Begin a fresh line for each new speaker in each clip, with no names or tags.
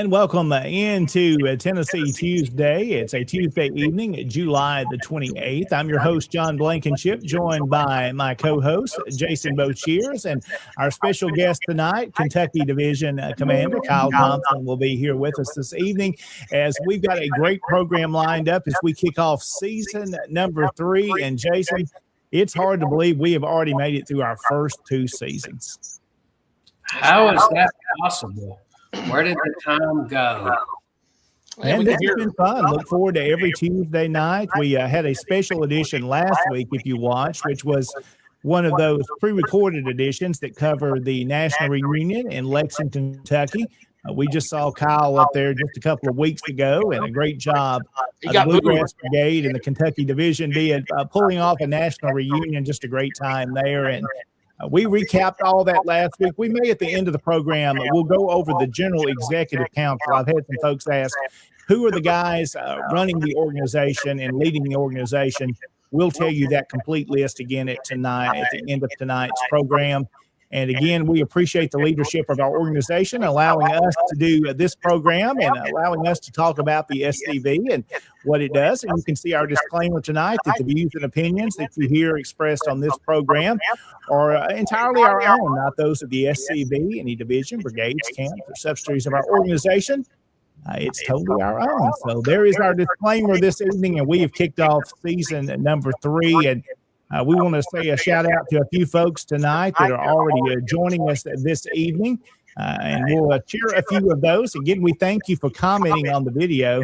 And welcome into Tennessee Tuesday. It's a Tuesday evening, July the 28th. I'm your host, John Blankenship, joined by my co-host, Jason Boshears, and our special guest tonight, Kentucky Division Commander Kyle Thompson, will be here with us this evening as we've got a great program lined up as we kick off season number 3. And Jason, it's hard to believe we have already made it through our first 2 seasons.
How is that possible? Where did the time go?
And this has been fun. Look forward to every Tuesday night. We had a special edition last week, if you watched, which was one of those pre-recorded editions that cover the national reunion in Lexington, Kentucky. We just saw Kyle up there just a couple of weeks ago, and a great job. The Bluegrass Brigade and the Kentucky Division did pulling off a national reunion. Just a great time there. And we recapped all that last week. We may, at the end of the program, we'll go over the General Executive Council. I've had some folks ask, who are the guys running the organization and leading the organization? We'll tell you that complete list again at the end of tonight's program. And again, we appreciate the leadership of our organization, allowing us to do this program and allowing us to talk about the SCV and what it does. And you can see our disclaimer tonight that the views and opinions that you hear expressed on this program are entirely our own, not those of the SCV, any division, brigades, camps, or subsidiaries of our organization. It's totally our own. So there is our disclaimer this evening, and we have kicked off season number 3. And we want to say a shout out to a few folks tonight that are already joining us this evening, and we'll cheer a few of those. Again, we thank you for commenting on the video.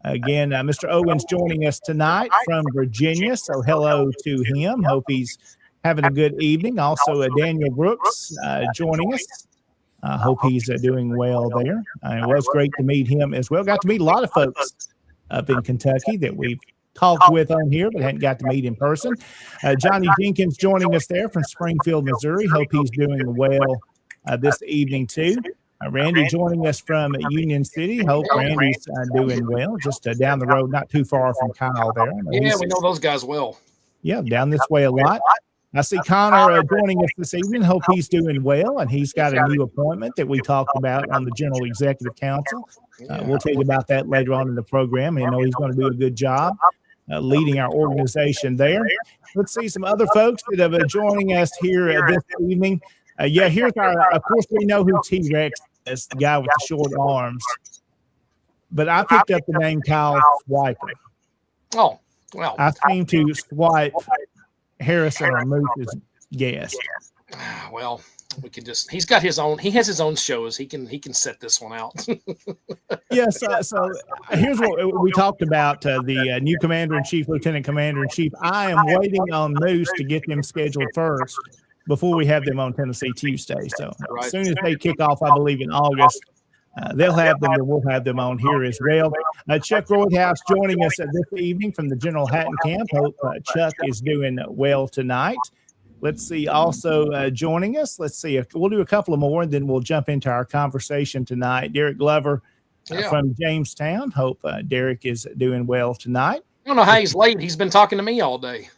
Again, Mr. Owens joining us tonight from Virginia, so hello to him. Hope he's having a good evening. Also, Daniel Brooks joining us. Hope he's doing well there. It was great to meet him as well. Got to meet a lot of folks up in Kentucky that we've talked with on here, but hadn't got to meet in person. Johnny Jenkins joining us there from Springfield, Missouri. Hope he's doing well this evening too. Randy joining us from Union City. Hope Randy's doing well. Just down the road, not too far from Kyle there.
Yeah, we know those guys well.
Yeah, down this way a lot. I see Connor joining us this evening. Hope he's doing well, and he's got a new appointment that we talked about on the General Executive Council. We'll tell you about that later on in the program. I know he's going to do a good job leading our organization there. Let's see some other folks that have been joining us here this evening. Here's of course, we know who T-Rex is, the guy with the short arms. But I picked up the name Kyle Swiper.
Oh, well.
I seem to swipe Harrison or Moose's guess.
Well, we can he has his own shows. He can set this one out.
Yes. So here's what we talked about, the new commander-in-chief, lieutenant commander-in-chief. I am waiting on Moose to get them scheduled first before we have them on Tennessee Tuesday. So as soon as they kick off, I believe in August, they'll have them, and we'll have them on here as well. Chuck Roydhouse joining us this evening from the General Hatton camp. Hope Chuck is doing well tonight. Let's see, also joining us. Let's see, we'll do a couple of more, and then we'll jump into our conversation tonight. Derek Glover from Jamestown. Hope Derek is doing well tonight.
I don't know how he's late. He's been talking to me all day.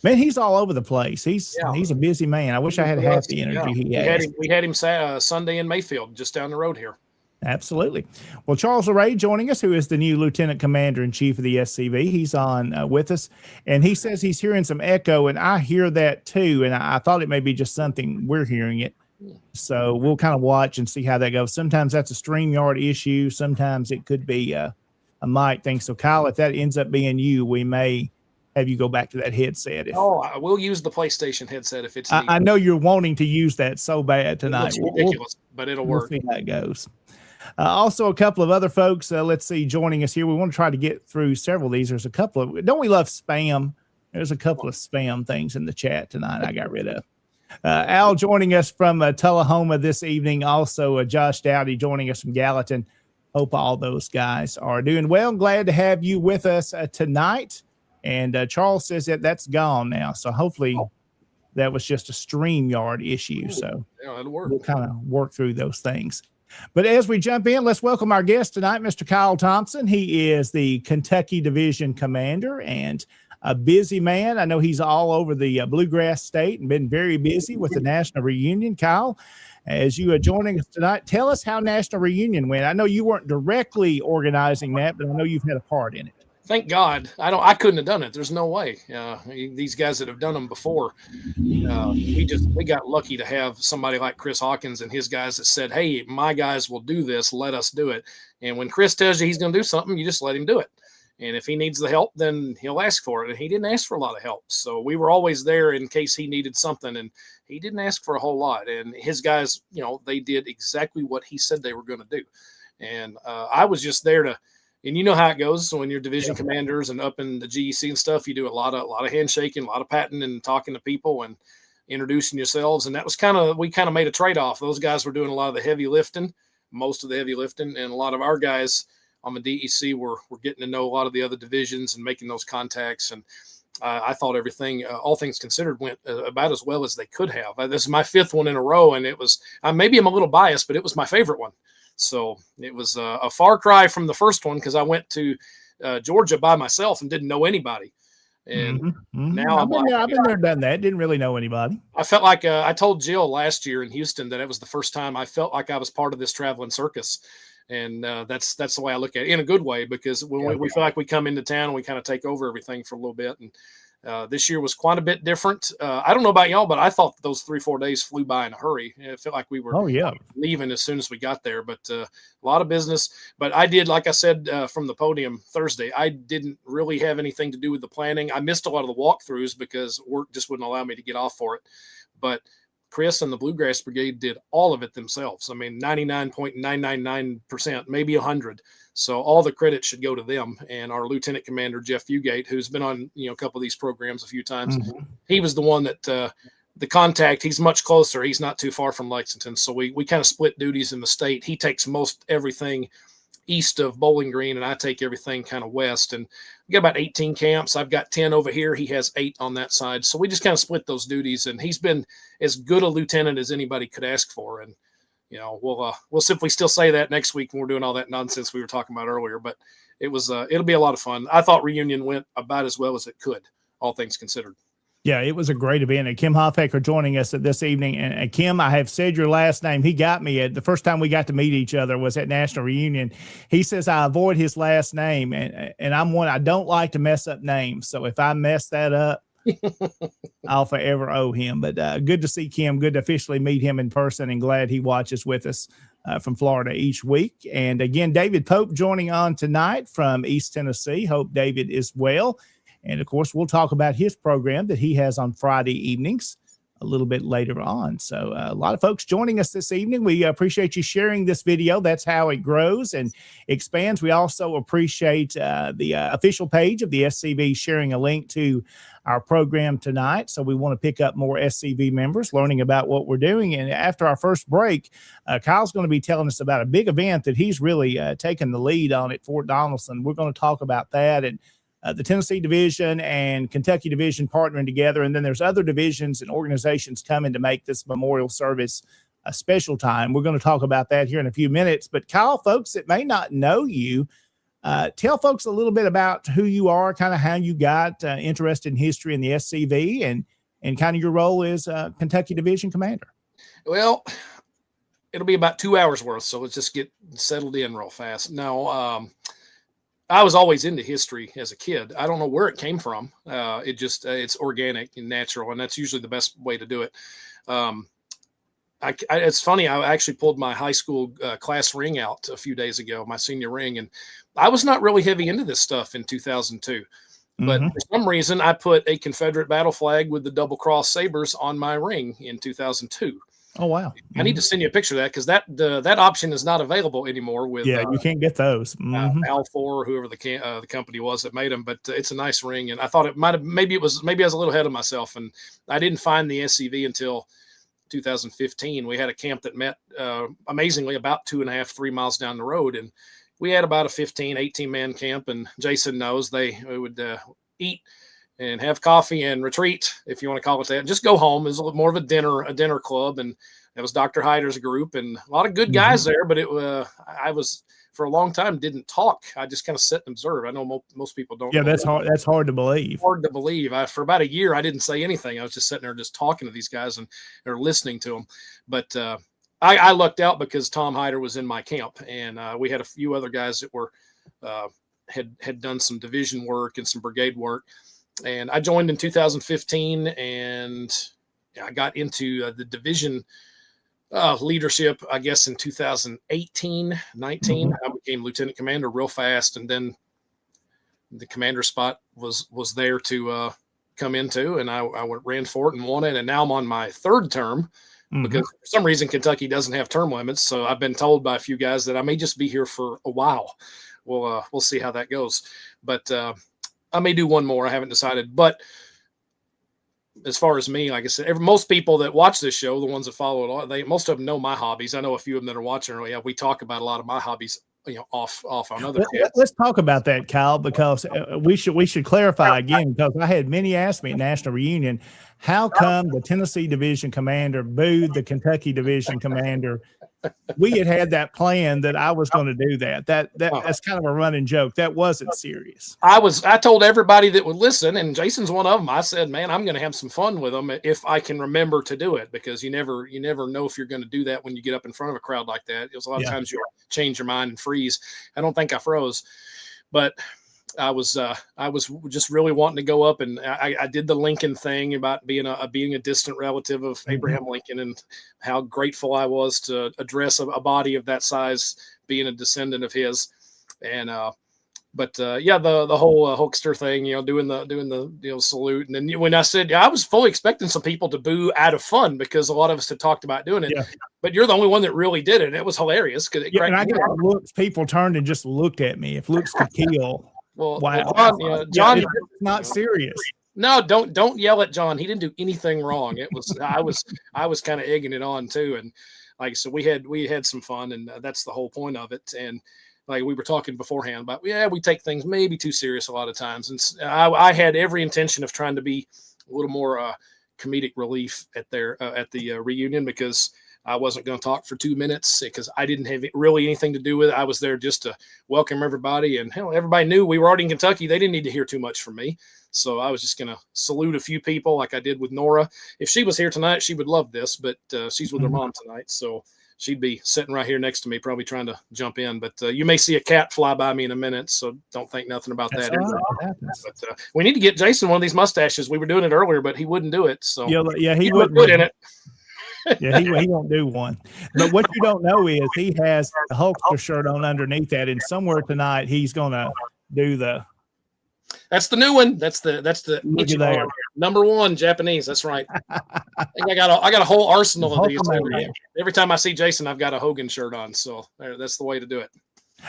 Man, he's all over the place. He's a busy man. I wish I had half the energy he has.
We had him Sunday in Mayfield, just down the road here.
Absolutely. Well, Charles LeRae joining us, who is the new Lieutenant Commander-in-Chief of the SCV. He's on with us, and he says he's hearing some echo, and I hear that too, and I thought it may be just something we're hearing it. So we'll kind of watch and see how that goes. Sometimes that's a StreamYard issue. Sometimes it could be a mic thing. So, Kyle, if that ends up being you, we may have you go back to that headset.
I will use the PlayStation headset if it's needed.
I know you're wanting to use that so bad tonight.
It's ridiculous, but it'll work.
We'll see how it goes. Also, a couple of other folks, let's see, joining us here. We want to try to get through several of these. There's a couple of, don't we love spam? There's a couple of spam things in the chat tonight I got rid of. Al joining us from Tullahoma this evening. Also, Josh Dowdy joining us from Gallatin. Hope all those guys are doing well. Glad to have you with us tonight. And Charles says that's gone now. So hopefully that was just a StreamYard issue. So
it'll work.
We'll kind of work through those things. But as we jump in, let's welcome our guest tonight, Mr. Kyle Thompson. He is the Kentucky Division Commander and a busy man. I know he's all over the Bluegrass State and been very busy with the National Reunion. Kyle, as you are joining us tonight, tell us how National Reunion went. I know you weren't directly organizing that, but I know you've had a part in it.
Thank God. I couldn't have done it. There's no way. These guys that have done them before, we got lucky to have somebody like Chris Hawkins and his guys that said, hey, my guys will do this. Let us do it. And when Chris tells you he's going to do something, you just let him do it. And if he needs the help, then he'll ask for it. And he didn't ask for a lot of help. So we were always there in case he needed something. And he didn't ask for a whole lot. And his guys, they did exactly what he said they were going to do. And I was just there to, and you know how it goes. So when you're division commanders and up in the GEC and stuff, you do a lot of handshaking, a lot of patting and talking to people and introducing yourselves. And that was we kind of made a trade-off. Those guys were doing a lot of the heavy lifting, most of the heavy lifting. And a lot of our guys on the DEC were getting to know a lot of the other divisions and making those contacts. And I thought everything, all things considered, went about as well as they could have. This is my fifth one in a row. And it was, maybe I'm a little biased, but it was my favorite one. So it was a far cry from the first one because I went to Georgia by myself and didn't know anybody. And now I've been there, done that. Didn't really know anybody. I felt like I told Jill last year in Houston that it was the first time I felt like I was part of this traveling circus. And that's the way I look at it, in a good way, because when we feel like we come into town and we kind of take over everything for a little bit. And this year was quite a bit different. I don't know about y'all, but I thought those 3-4 days flew by in a hurry. It felt like we were leaving as soon as we got there, but a lot of business. But I did, like I said, from the podium Thursday, I didn't really have anything to do with the planning. I missed a lot of the walkthroughs because work just wouldn't allow me to get off for it. But Chris and the Bluegrass Brigade did all of it themselves. 99.999%, maybe 100. So all the credit should go to them. And our Lieutenant Commander, Jeff Fugate, who's been on a couple of these programs a few times, he was the one that the contact. He's much closer. He's not too far from Lexington. So we kind of split duties in the state. He takes most everything east of Bowling Green, and I take everything kind of west. And we got about 18 camps. I've got 10 over here. He has 8 on that side. So we just kind of split those duties. And he's been as good a lieutenant as anybody could ask for. And we'll simply still say that next week when we're doing all that nonsense we were talking about earlier. But it'll be a lot of fun. I thought reunion went about as well as it could, all things considered.
Yeah, it was a great event. And Kim Hoffaker joining us this evening. And Kim, I have said your last name. He got me at the first time we got to meet each other was at National Reunion. He says I avoid his last name, and I'm one, I don't like to mess up names. So if I mess that up, I'll forever owe him. But good to see Kim. Good to officially meet him in person, and glad he watches with us from Florida each week. And again, David Pope joining on tonight from East Tennessee. Hope David is well. And of course, we'll talk about his program that he has on Friday evenings a little bit later on. So a lot of folks joining us this evening. We appreciate you sharing this video. That's how it grows and expands. We also appreciate the official page of the SCV sharing a link to our program tonight. So we want to pick up more SCV members learning about what we're doing. And after our first break, Kyle's going to be telling us about a big event that he's really taken the lead on at Fort Donaldson. We're going to talk about that and the Tennessee division and Kentucky division partnering together. And then there's other divisions and organizations coming to make this memorial service a special time. We're going to talk about that here in a few minutes. But Kyle, folks that may not know you, tell folks a little bit about who you are, kind of how you got interested in history in the SCV and kind of your role as Kentucky division commander.
Well, it'll be about 2 hours worth. So let's just get settled in real fast. No, I was always into history as a kid. I don't know where it came from. It's organic and natural, and that's usually the best way to do it. It's funny. I actually pulled my high school class ring out a few days ago, my senior ring, and I was not really heavy into this stuff in 2002. But for some reason, I put a Confederate battle flag with the double cross sabers on my ring in 2002.
Oh, wow.
I need to send you a picture of that because that option is not available anymore with
you can't get those.
Al4 or whoever the company was that made them, but it's a nice ring. And I thought it might have, maybe I was a little ahead of myself, and I didn't find the SCV until 2015. We had a camp that met amazingly about 2.5-3 miles down the road. And we had about a 18 man camp, and Jason knows we would eat and have coffee and retreat, if you want to call it that. Just go home. It was a little more of a dinner club, and that was Dr. Hyder's group, and a lot of good guys there. But I was for a long time didn't talk. I just kind of sit and observe. I know most people don't.
Yeah, that's hard. That's hard to believe.
Hard to believe. For about a year, I didn't say anything. I was just sitting there, just talking to these guys or listening to them. But I lucked out because Tom Hyder was in my camp, and we had a few other guys that were had done some division work and some brigade work. And I joined in 2015, and I got into the division leadership, I guess, in 2018, 19. I became lieutenant commander real fast, and then the commander spot was there to come into, and I ran for it and won it. And now I'm on my third term because for some reason Kentucky doesn't have term limits. So I've been told by a few guys that I may just be here for a while. We'll see how that goes. But I may do one more. I haven't decided. But as far as me, like I said, most people that watch this show, the ones that follow it, most of them know my hobbies. I know a few of them that are watching. We talk about a lot of my hobbies, off on other.
Let's talk about that, Kyle, because we should clarify again, because I had many ask me at National Reunion, how come the Tennessee division commander booed the Kentucky division commander? We had that plan that I was going to do that. That's kind of a running joke. That wasn't serious.
I told everybody that would listen, and Jason's one of them. I said, man, I'm going to have some fun with them if I can remember to do it, because you never know if you're going to do that when you get up in front of a crowd like that. There's a lot of times you change your mind and freeze. I don't think I froze, but I was just really wanting to go up, and I did the Lincoln thing about being a distant relative of Abraham Lincoln, and how grateful I was to address a body of that size, being a descendant of his. And the whole Hulkster thing, doing the salute. And then when I said, I was fully expecting some people to boo out of fun, because a lot of us had talked about doing it, but you're the only one that really did it. It was hilarious.
And I got looks, people turned and just looked at me. If looks could kill.
Well,
wow.
John,
it's not serious.
No, don't yell at John. He didn't do anything wrong. It was I was kind of egging it on too, and like so we had some fun, and that's the whole point of it. And like we were talking beforehand about, we take things maybe too serious a lot of times, and I had every intention of trying to be a little more comedic relief at the reunion, because I wasn't going to talk for 2 minutes because I didn't have really anything to do with it. I was there just to welcome everybody. And hell, everybody knew we were already in Kentucky. They didn't need to hear too much from me. So I was just going to salute a few people like I did with Nora. If she was here tonight, she would love this, but she's with her mom tonight. So she'd be sitting right here next to me, probably trying to jump in. But you may see a cat fly by me in a minute, so don't think nothing about that.
Right.
But we need to get Jason one of these mustaches. We were doing it earlier, but he wouldn't do it. So
yeah, he
would put in it.
Yeah, he won't do one. But what you don't know is he has the Hulkster shirt on underneath that, and somewhere tonight he's gonna do the.
That's the new one. That's the
there.
number 1 Japanese. That's right. I think I got a whole arsenal of these. Every time I see Jason, I've got a Hogan shirt on. So that's the way to do it.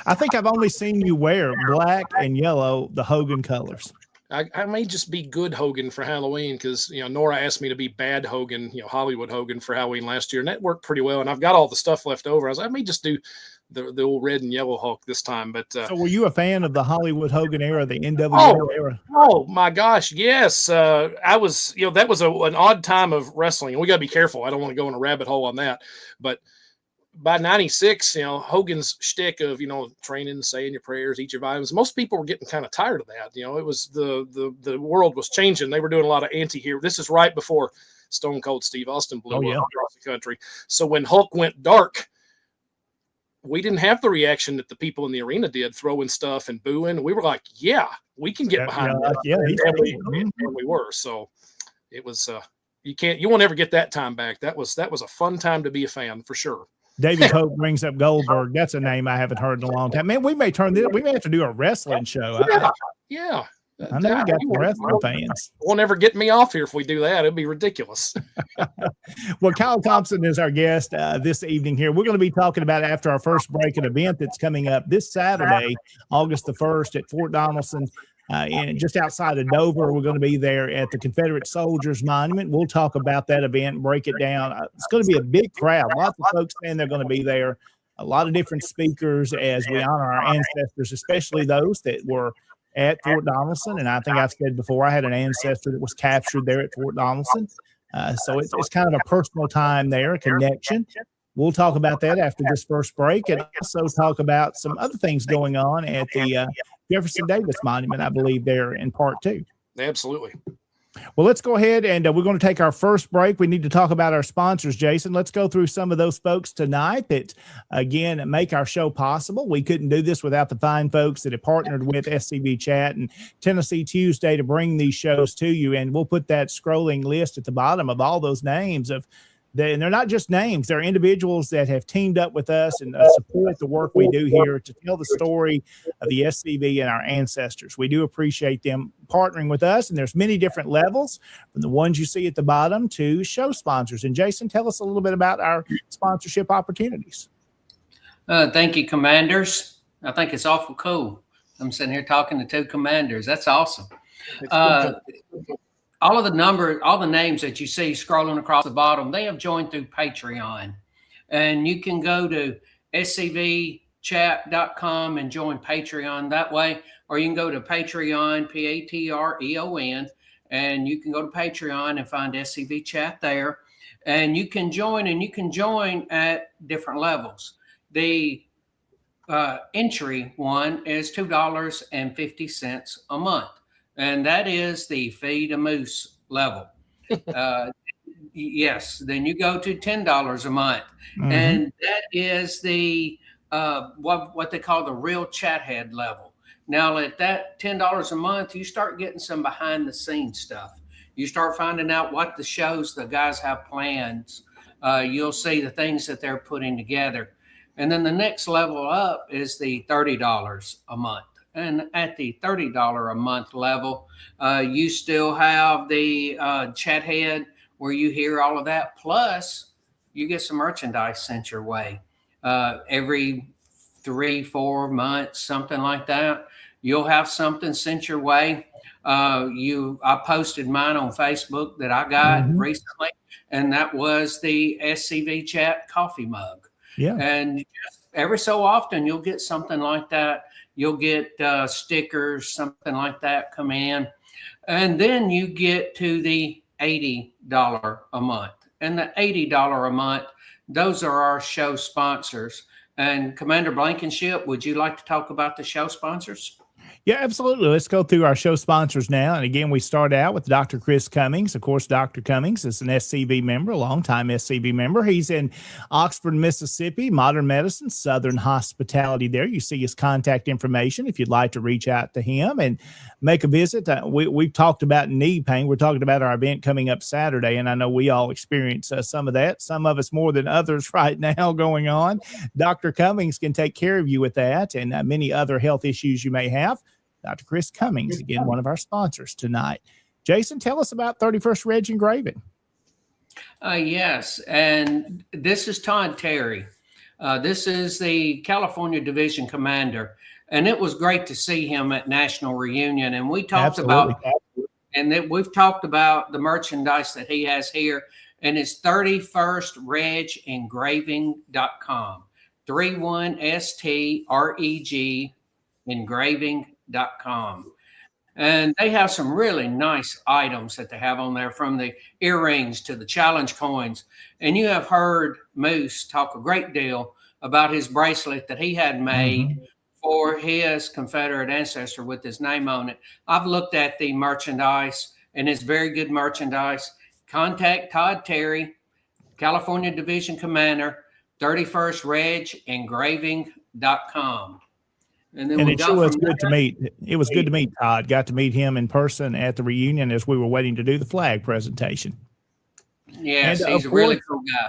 I think I've only seen you wear black and yellow, the Hogan colors.
I may just be good Hogan for Halloween because, Nora asked me to be bad Hogan, Hollywood Hogan for Halloween last year. And that worked pretty well. And I've got all the stuff left over. I was like, I may just do the old red and yellow Hulk this time. But
so were you a fan of the Hollywood Hogan era, the NWO era?
Oh my gosh. Yes. I was, that was an odd time of wrestling. And we got to be careful. I don't want to go in a rabbit hole on that. But by 96, Hogan's shtick of, training, saying your prayers, eat your vitamins. Most people were getting kind of tired of that. It was the world was changing. They were doing a lot of anti-hero. This is right before Stone Cold Steve Austin blew up across the country. So when Hulk went dark, we didn't have the reaction that the people in the arena did, throwing stuff and booing. We were like, yeah, we can get behind that. And we were. So it was, you won't ever get that time back. That was a fun time to be a fan for sure.
David Pope brings up Goldberg. That's a name I haven't heard in a long time. Man, we may have to do a wrestling show.
Yeah.
I know we got some wrestling fans.
Won't ever get me off here if we do that. It'd be ridiculous.
Well, Kyle Thompson is our guest this evening here. We're going to be talking about after our first break an event that's coming up this Saturday, August the 1st at Fort Donelson. And just outside of Dover, we're going to be there at the Confederate Soldiers Monument. We'll talk about that event, break it down. It's going to be a big crowd. Lots of folks saying they're going to be there. A lot of different speakers as we honor our ancestors, especially those that were at Fort Donelson. And I think I've said before, I had an ancestor that was captured there at Fort Donelson. So it's kind of a personal time there, a connection. We'll talk about that after this first break and also talk about some other things going on at the Jefferson Davis Monument, I believe, there in part 2.
Absolutely.
Well, let's go ahead and we're going to take our first break. We need to talk about our sponsors, Jason. Let's go through some of those folks tonight that, again, make our show possible. We couldn't do this without the fine folks that have partnered with SCB Chat and Tennessee Tuesday to bring these shows to you. And we'll put that scrolling list at the bottom of all those names and they're not just names. They're individuals that have teamed up with us and support the work we do here to tell the story of the SCB and our ancestors. We do appreciate them partnering with us, and there's many different levels from the ones you see at the bottom to show sponsors. And Jason, tell us a little bit about our sponsorship opportunities.
Thank you, Commanders. I think it's awful cool. I'm sitting here talking to 2 Commanders. That's awesome. All the names that you see scrolling across the bottom, they have joined through Patreon. And you can go to scvchat.com and join Patreon that way. Or you can go to Patreon, Patreon, and you can go to Patreon and find SCV Chat there. And you can join at different levels. The entry one is $2.50 a month. And that is the Feed a Moose level. Yes. Then you go to $10 a month. Mm-hmm. And that is the what they call the real chat head level. Now at that $10 a month, you start getting some behind the scenes stuff. You start finding out what the shows the guys have plans. You'll see the things that they're putting together. And then the next level up is the $30 a month. And at the $30 a month level, you still have the chat head where you hear all of that. Plus, you get some merchandise sent your way every 3-4 months, something like that. You'll have something sent your way. I posted mine on Facebook that I got recently, and that was the SCV Chat coffee mug.
Yeah.
And just every so often, you'll get something like that. You'll get stickers, something like that come in. And then you get to the $80 a month. And the $80 a month, Those are our show sponsors. And Commander Blankenship, would you like to talk about the show sponsors?
Yeah, absolutely. Let's go through our show sponsors now. And again, we start out with Dr. Chris Cummings. Of course, Dr. Cummings is an SCB member, a longtime SCB member. He's in Oxford, Mississippi, Modern Medicine, Southern Hospitality there. You see his contact information if you'd like to reach out to him and make a visit. We've talked about knee pain. We're talking about our event coming up Saturday, and I know we all experience some of that, some of us more than others right now going on. Dr. Cummings can take care of you with that and many other health issues you may have. Dr. Chris Cummings, again, one of our sponsors tonight. Jason, tell us about 31st Reg Engraving.
Yes, and this is Todd Terry. This is the California Division Commander, and it was great to see him at National Reunion. And we talked about the merchandise that he has here, and it's 31stregengraving.com. 31STREG engraving.com. And they have some really nice items that they have on there, from the earrings to the challenge coins. And you have heard Moose talk a great deal about his bracelet that he had made for his Confederate ancestor with his name on it. I've looked at the merchandise, and it's very good merchandise. Contact Todd Terry, California Division Commander, 31st Reg engraving.com.
And it sure was good to meet. It was good to meet Todd. Got to meet him in person at the reunion as we were waiting to do the flag presentation.
Yes, he's a really cool guy.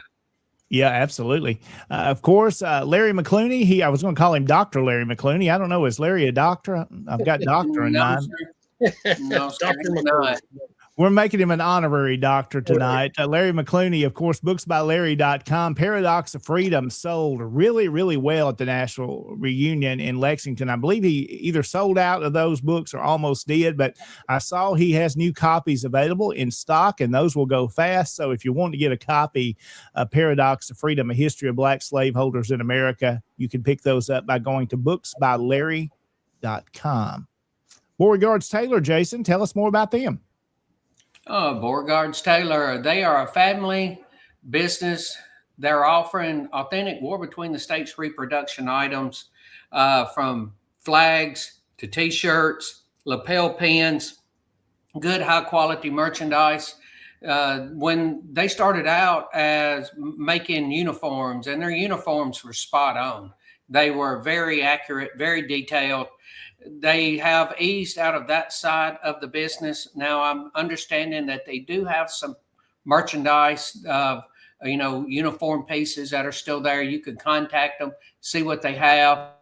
Yeah, absolutely. Of course, Larry McClooney. I was going to call him Dr. Larry McClooney. I don't know. Is Larry a doctor? I've got doctor in mind.
No, Dr. McClooney.
We're making him an honorary doctor tonight. Larry McClooney, of course, booksbylarry.com. Paradox of Freedom sold really, really well at the National Reunion in Lexington. I believe he either sold out of those books or almost did, but I saw he has new copies available in stock, and those will go fast. So if you want to get a copy of Paradox of Freedom, A History of Black Slaveholders in America, you can pick those up by going to booksbylarry.com. Beauregard's Taylor, Jason, tell us more about them.
Beauregard's Taylor, they are a family business. They're offering authentic War Between the States reproduction items, from flags to T-shirts, lapel pins, good high quality merchandise. When they started out as making uniforms, and their uniforms were spot on. They were very accurate, very detailed. They have eased out of that side of the business. Now I'm understanding that they do have some merchandise of, uniform pieces that are still there. You can contact them, see what they have,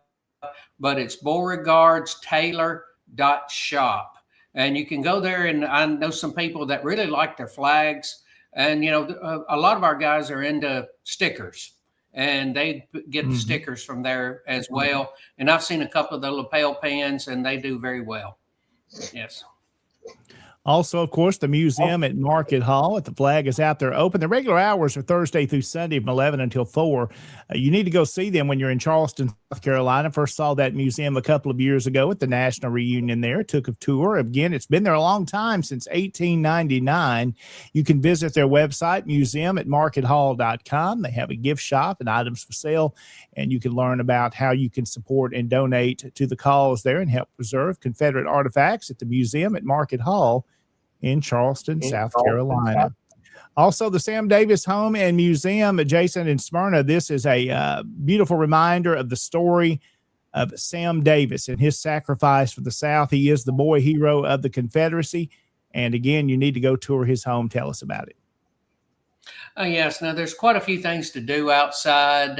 but it's Beauregard'sTaylor.shop. And you can go there, and I know some people that really like their flags. And, a lot of our guys are into stickers, and they get the stickers from there as well. And I've seen a couple of the lapel pins, and they do very well. Yes.
Also, of course, the museum at Market Hall. If the flag is out there open, the regular hours are Thursday through Sunday from 11 until 4. You need to go see them when you're in Charleston, South Carolina. First saw that museum a couple of years ago at the National Reunion there. Took a tour. Again, it's been there a long time, since 1899. You can visit their website, museum@markethall.com. They have a gift shop and items for sale, and you can learn about how you can support and donate to the cause there and help preserve Confederate artifacts at the museum at Market Hall in Charleston, South Carolina. Also, the Sam Davis Home and Museum, Jason, in Smyrna. This is a beautiful reminder of the story of Sam Davis and his sacrifice for the South. He is the boy hero of the Confederacy. And again, you need to go tour his home. Tell us about it.
Yes. Now, there's quite a few things to do outside.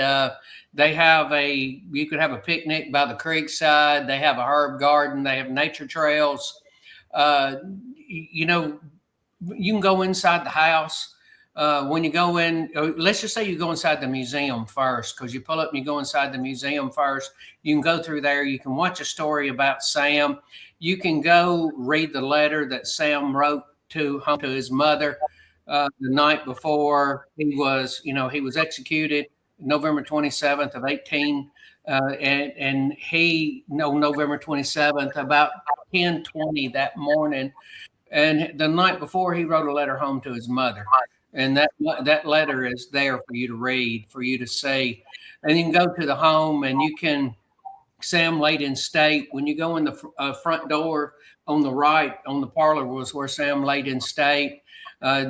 You could have a picnic by the creek side. They have a herb garden. They have nature trails. You can go inside the house. When you go in, let's just say you go inside the museum first, because you pull up and you go inside the museum first. You can go through there. You can watch a story about Sam. You can go read the letter that Sam wrote to his mother the night before he was executed, November 27th of 18. And November 27th, about 10:20 that morning. And the night before, he wrote a letter home to his mother. and that letter is there for you to read, for you to see. And you can go to the home, and you can Sam laid in state. When you go in the front door on the right, on the parlor was where Sam laid in state.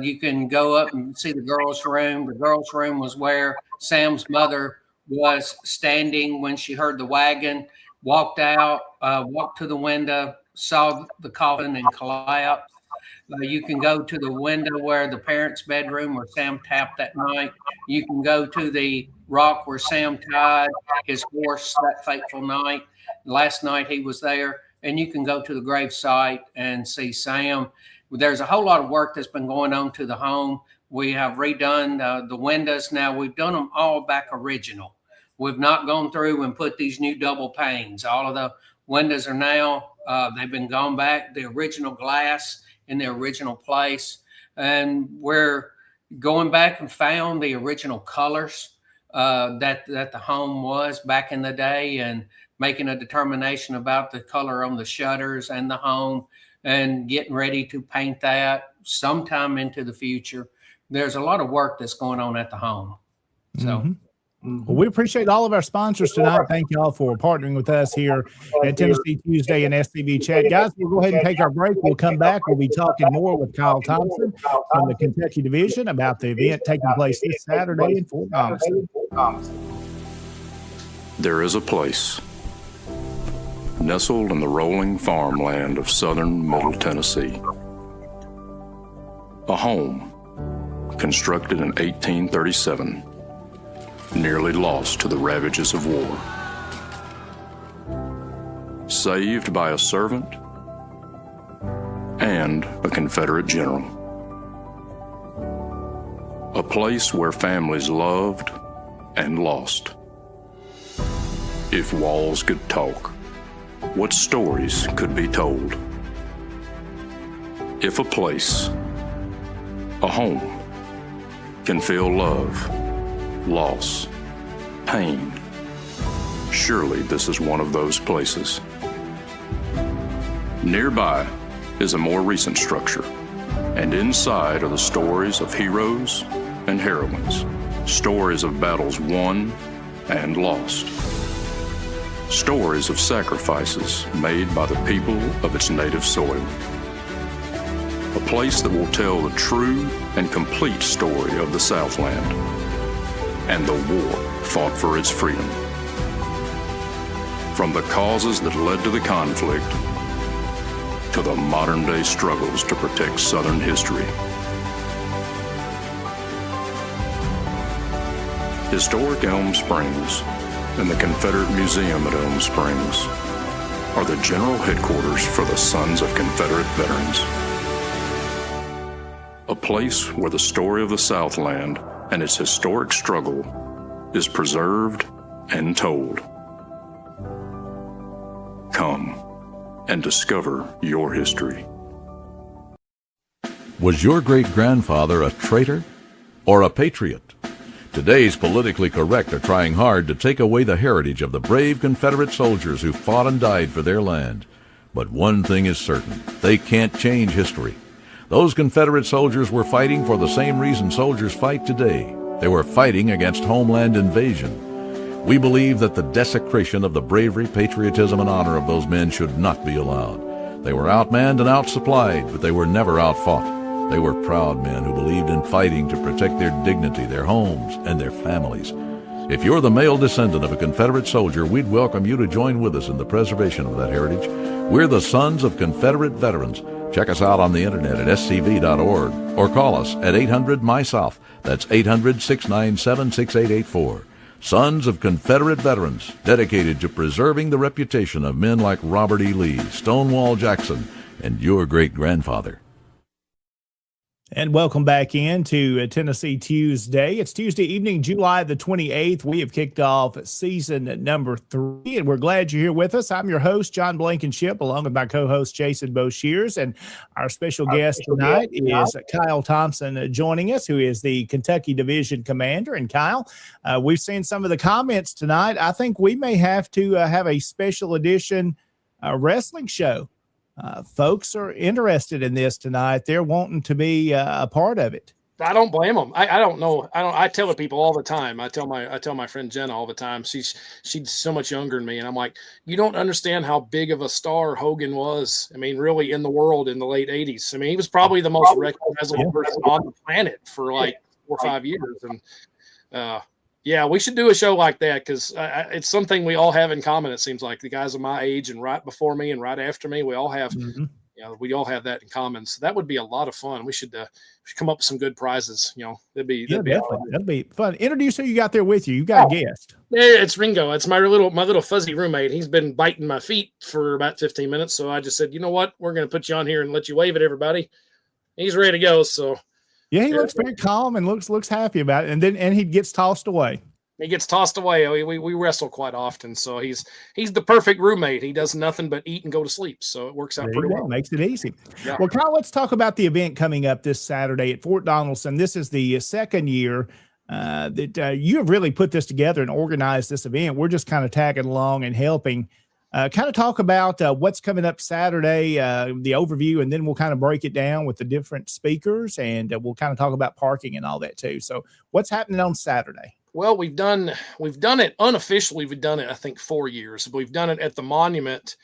You can go up and see the girls' room. The girls' room was where Sam's mother was standing when she heard the wagon, walked out, walked to the window, saw the coffin and collapsed. You can go to the window where the parents' bedroom where Sam tapped that night. You can go to the rock where Sam tied his horse that fateful night. Last night he was there. And you can go to the grave site and see Sam. There's a whole lot of work that's been going on to the home. We have redone the windows. Now we've done them all back original. We've not gone through and put these new double panes. All of the windows are now, they've been gone back, the original glass in the original place. And we're going back and found the original colors that the home was back in the day, and making a determination about the color on the shutters and the home, and getting ready to paint that sometime into the future. There's a lot of work that's going on at the home. So.
Well, we appreciate all of our sponsors tonight. Thank you all for partnering with us here at Tennessee Tuesday and SCB Chat. Guys, we'll go ahead and take our break. We'll come back. We'll be talking more with Kyle Thompson from the Kentucky Division about the event taking place this Saturday in Fort Thomas.
There is a place nestled in the rolling farmland of southern Middle Tennessee. A home constructed in 1837, nearly lost to the ravages of war. Saved by a servant and a Confederate general. A place where families loved and lost. If walls could talk, what stories could be told? If a place, a home, can feel love, loss, pain, surely this is one of those places. Nearby is a more recent structure, and inside are the stories of heroes and heroines, stories of battles won and lost, stories of sacrifices made by the people of its native soil. A place that will tell the true and complete story of the Southland and the war fought for its freedom. From the causes that led to the conflict to the modern-day struggles to protect Southern history. Historic Elm Springs and the Confederate Museum at Elm Springs are the general headquarters for the Sons of Confederate Veterans. A place where the story of the Southland and its historic struggle is preserved and told. Come and discover your history.
Was your great-grandfather a traitor or a patriot? Today's politically correct are trying hard to take away the heritage of the brave Confederate soldiers who fought and died for their land. But one thing is certain, they can't change history. Those Confederate soldiers were fighting for the same reason soldiers fight today. They were fighting against homeland invasion. We believe that the desecration of the bravery, patriotism, and honor of those men should not be allowed. They were outmanned and outsupplied, but they were never outfought. They were proud men who believed in fighting to protect their dignity, their homes, and their families. If you're the male descendant of a Confederate soldier, we'd welcome you to join with us in the preservation of that heritage. We're the Sons of Confederate Veterans. Check us out on the internet at scv.org or call us at 800-MY-SOUTH. That's 800-697-6884. Sons of Confederate Veterans, dedicated to preserving the reputation of men like Robert E. Lee, Stonewall Jackson, and your great-grandfather.
And welcome back into Tennessee Tuesday. It's Tuesday evening, July the 28th. We have kicked off season number 3, and we're glad you're here with us. I'm your host, John Blankenship, along with my co-host, Jason Boshears. And our special guest tonight is Kyle Thompson joining us, who is the Kentucky Division Commander. And Kyle, we've seen some of the comments tonight. I think we may have to have a special edition wrestling show. Folks are interested in this tonight. They're wanting to be a part of it.
I don't blame them. I don't know. I tell people all the time. I tell my friend Jenna all the time. She's so much younger than me, and I'm like, you don't understand how big of a star Hogan was. I mean, really in the world in the late '80s. I mean, he was probably the most recognizable person on the planet for like 4 or 5 years. And yeah, we should do a show like that because it's something we all have in common. It seems like the guys of my age and right before me and right after me, we all have.
Mm-hmm.
We all have that in common. So that would be a lot of fun. We should come up with some good prizes. That'd be
fun. Introduce who you got there with you. You got a guest.
Yeah, it's Ringo. It's my little fuzzy roommate. He's been biting my feet for about 15 minutes. So I just said, you know what? We're going to put you on here and let you wave at everybody. He's ready to go. So
yeah, he looks very calm and looks happy about it. And he gets tossed away.
He gets tossed away. We wrestle quite often, so he's the perfect roommate. He does nothing but eat and go to sleep, so it works out pretty well.
Makes it easy.
Yeah.
Well, Kyle, let's talk about the event coming up this Saturday at Fort Donaldson. This is the second year that you have really put this together and organized this event. We're just kind of tagging along and helping. Kind of talk about what's coming up Saturday, the overview, and then we'll kind of break it down with the different speakers, and we'll kind of talk about parking and all that too. So, what's happening on Saturday?
Well, we've done it unofficially. We've done it, I think, 4 years. We've done it at the monument,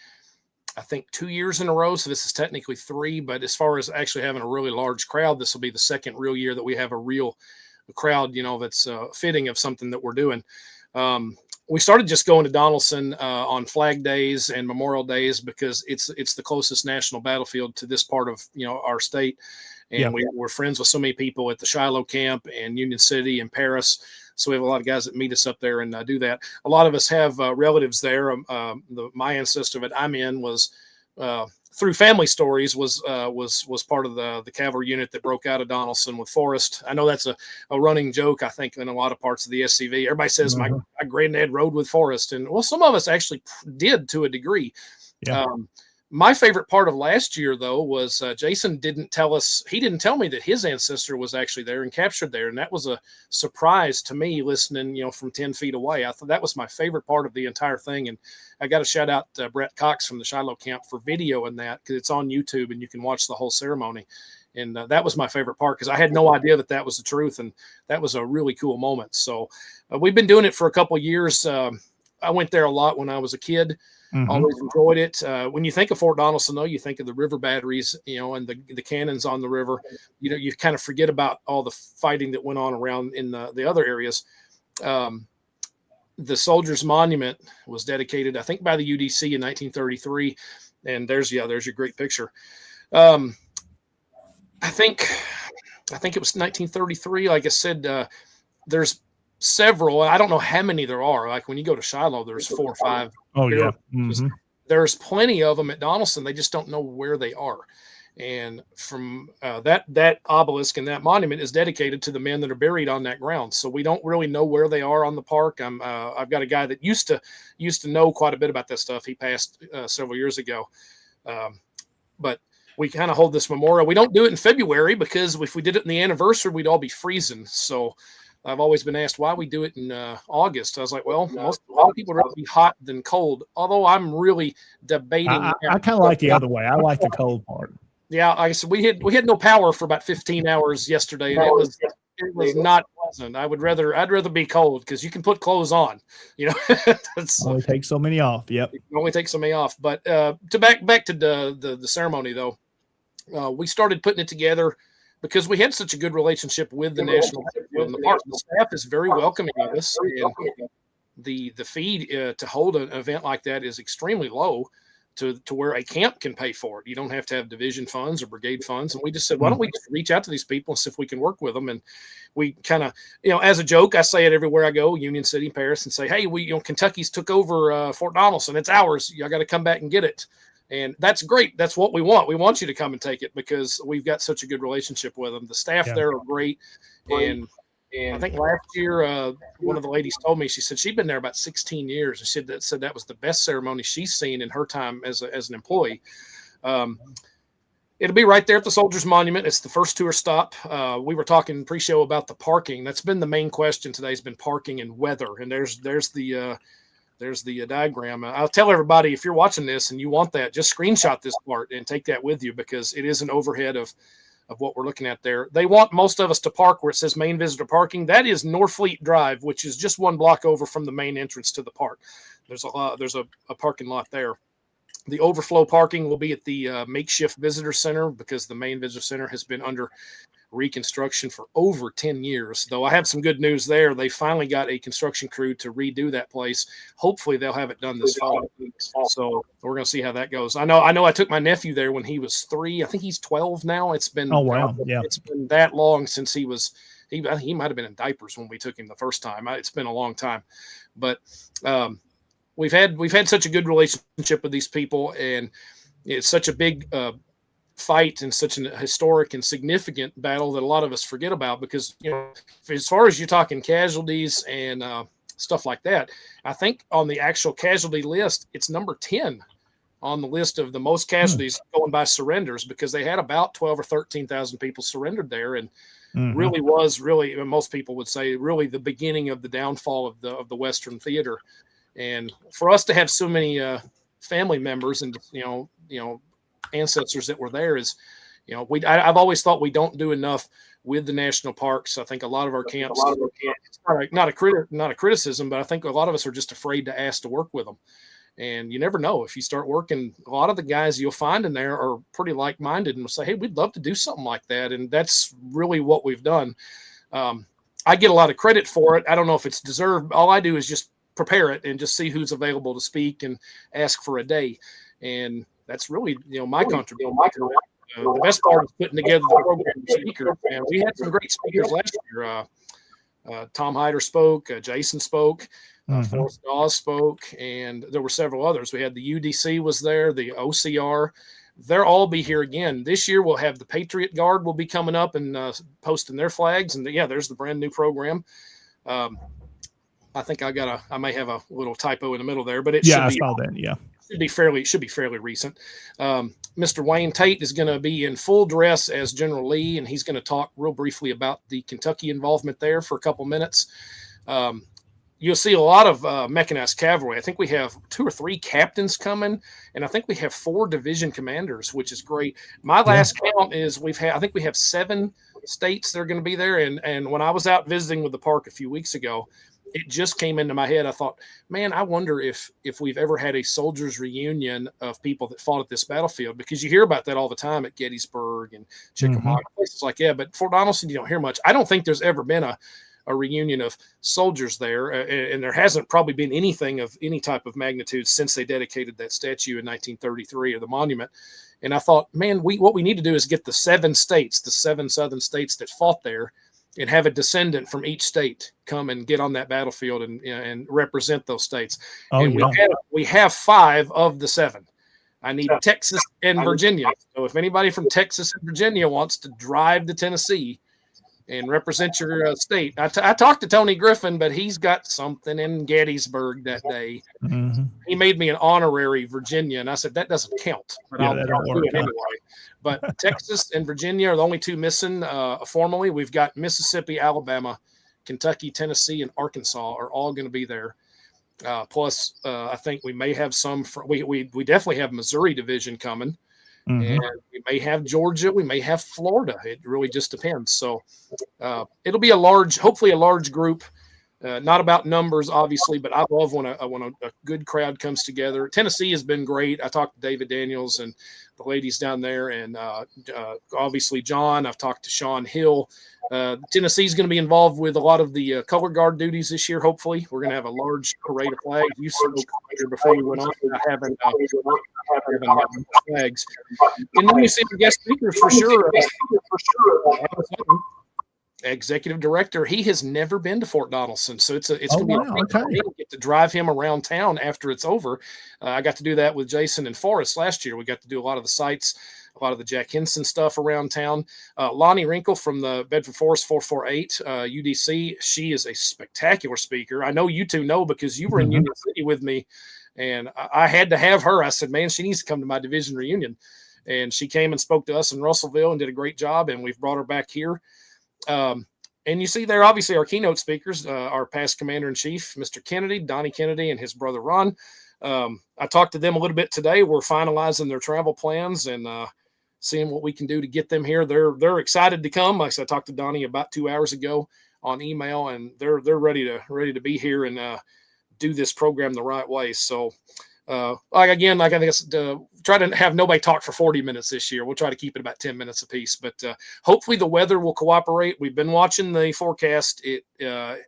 I think, 2 years in a row. So this is technically 3. But as far as actually having a really large crowd, this will be the second real year that we have a real crowd, that's fitting of something that we're doing. We started just going to Donaldson on Flag Days and Memorial Days because it's the closest national battlefield to this part of our state. And we're friends with so many people at the Shiloh camp and Union City and Paris. So we have a lot of guys that meet us up there and do that. A lot of us have relatives there. My ancestor that I'm in was through family stories was part of the cavalry unit that broke out of Donaldson with Forrest. I know that's a running joke, I think, in a lot of parts of the SCV. Everybody says my granddad rode with Forrest. And well, some of us actually did to a degree. Yeah. My favorite part of last year, though, was Jason didn't tell me that his ancestor was actually there and captured there. And that was a surprise to me listening, from 10 feet away. I thought that was my favorite part of the entire thing. And I got to shout out Brett Cox from the Shiloh camp for videoing that because it's on YouTube and you can watch the whole ceremony. And that was my favorite part because I had no idea that was the truth. And that was a really cool moment. So we've been doing it for a couple of years. I went there a lot when I was a kid. Always enjoyed it. When you think of Fort Donaldson, though, you think of the river batteries, and the cannons on the river. You kind of forget about all the fighting that went on around in the other areas. The Soldiers Monument was dedicated, I think, by the UDC in 1933. And there's your great picture. I think it was 1933. Like I said, there's several. I don't know how many there are. Like when you go to Shiloh, there's 4 or 5.
Oh yeah.
There's plenty of them at Donaldson. They just don't know where they are. And from that obelisk and that monument is dedicated to the men that are buried on that ground. So we don't really know where they are on the park. I've got a guy that used to know quite a bit about that stuff. He passed several years ago. But we kind of hold this memorial. We don't do it in February because if we did it in the anniversary, we'd all be freezing. So I've always been asked why we do it in August. I was like, well, a lot of people would rather be hot than cold. Although I'm really debating.
I kind of like the other way. I like the cold part.
Yeah, like I said, we had no power for about 15 hours yesterday, and it was not pleasant. I'd rather be cold because you can put clothes on. It's
only takes so many off. Yep,
it only takes so many off. But to back to the ceremony though, we started putting it together because we had such a good relationship with the National Battlefield and the park. The staff is very welcoming of us, and the fee to hold an event like that is extremely low to where a camp can pay for it. You don't have to have division funds or brigade funds. And we just said, why don't we just reach out to these people and see if we can work with them? And we kind of, as a joke, I say it everywhere I go, Union City, Paris, and say, hey, Kentucky's took over Fort Donaldson. It's ours. Y'all got to come back and get it. And that's great. That's what we want. We want you to come and take it because we've got such a good relationship with them. The staff there are great. And I think last year, one of the ladies told me, she said she'd been there about 16 years. And she said that was the best ceremony she's seen in her time as an employee. It'll be right there at the Soldiers Monument. It's the first tour stop. We were talking pre-show about the parking. That's been the main question today has been parking and weather. And there's the diagram. I'll tell everybody, if you're watching this and you want that, just screenshot this part and take that with you because it is an overhead of of what we're looking at there. They want most of us to park where it says main visitor parking. That is Norfleet Drive, which is just 1 block over from the main entrance to the park. There's a parking lot there. The overflow parking will be at the makeshift visitor center, because the main visitor center has been under reconstruction for over 10 years. Though I have some good news there. They finally got a construction crew to redo that place. Hopefully they'll have it done this fall. So we're going to see how that goes. I know I took my nephew there when he was 3. I think he's 12 now. It's been, it's been that long since he might've been in diapers when we took him the first time. It's been a long time, but, we've had such a good relationship with these people, and it's such a big, fight and such a historic and significant battle that a lot of us forget about, because, as far as you're talking casualties and stuff like that, I think on the actual casualty list, it's number 10 on the list of the most casualties going by surrenders, because they had about 12 or 13,000 people surrendered there. And really was most people would say really the beginning of the downfall of the Western theater. And for us to have so many family members and, ancestors that were there is, I've always thought we don't do enough with the national parks. I think a lot of our camps, not a criticism, but I think a lot of us are just afraid to ask to work with them. And you never know, if you start working, a lot of the guys you'll find in there are pretty like-minded and will say, hey, we'd love to do something like that. And that's really what we've done. I get a lot of credit for it. I don't know if it's deserved. All I do is just prepare it and just see who's available to speak and ask for a day. And that's really, my contribution. The best part is putting together the program speaker. And we had some great speakers last year. Tom Hyder spoke, Jason spoke, Forrest Dawes spoke, and there were several others. We had the UDC was there, the OCR. They'll all be here again. This year we'll have the Patriot Guard will be coming up and posting their flags. And there's the brand new program. I think I may have a little typo in the middle there, but it should be. I saw that. Yeah. It should be fairly recent. Mr. Wayne Tate is going to be in full dress as General Lee, and he's going to talk real briefly about the Kentucky involvement there for a couple minutes. You'll see a lot of mechanized cavalry. I think we have 2 or 3 captains coming, and I think we have 4 division commanders, which is great. My last count is I think we have 7 states that are going to be there. And when I was out visiting with the park a few weeks ago, it just came into my head. I thought, man, I wonder if we've ever had a soldiers reunion of people that fought at this battlefield, because you hear about that all the time at Gettysburg and Chickamauga, places like that. But Fort Donelson, you don't hear much. I don't think there's ever been a reunion of soldiers there. And there hasn't probably been anything of any type of magnitude since they dedicated that statue in 1933 or the monument. And I thought, man, what we need to do is get the 7 states, the 7 southern states that fought there, and have a descendant from each state come and get on that battlefield and represent those states. We have 5 of the 7. I need Texas and Virginia. So if anybody from Texas and Virginia wants to drive to Tennessee and represent your state, I talked to Tony Griffin, but he's got something in Gettysburg that day. He made me an honorary Virginia, and I said, that doesn't count, but I'll do it anyway. But Texas and Virginia are the only 2 missing formally. We've got Mississippi, Alabama, Kentucky, Tennessee, and Arkansas are all going to be there. Plus, I think we may have some. We definitely have Missouri division coming, and we may have Georgia. We may have Florida. It really just depends. So it'll be hopefully a large group. Not about numbers, obviously, but I love when a good crowd comes together. Tennessee has been great. I talked to David Daniels and the ladies down there, and obviously John. I've talked to Sean Hill. Tennessee is going to be involved with a lot of the color guard duties this year. Hopefully, we're going to have a large parade of flags. You spoke here before you went on. Having flags, and then you see the guest speakers for sure. Executive director, he has never been to Fort Donelson, so it's going to be a get to drive him around town after it's over. I got to do that with Jason and Forrest last year. We got to do a lot of the sites, a lot of the Jack Henson stuff around town. Lonnie Wrinkle from the Bedford Forest 448 UDC, she is a spectacular speaker. I know you 2 know because you were in Union City with me, and I had to have her. I said, man, she needs to come to my division reunion, and she came and spoke to us in Russellville and did a great job, and we've brought her back here. And you see there, obviously, our keynote speakers, our past commander-in-chief, Mr. Kennedy, Donnie Kennedy, and his brother Ron. I talked to them a little bit today. We're finalizing their travel plans, and seeing what we can do to get them here. They're excited to come. Like I said, I talked to Donnie about 2 hours ago on email, and they're ready to be here and do this program the right way. So I think try to have nobody talk for 40 minutes this year. We'll try to keep it about 10 minutes apiece, but hopefully the weather will cooperate. We've been watching the forecast. It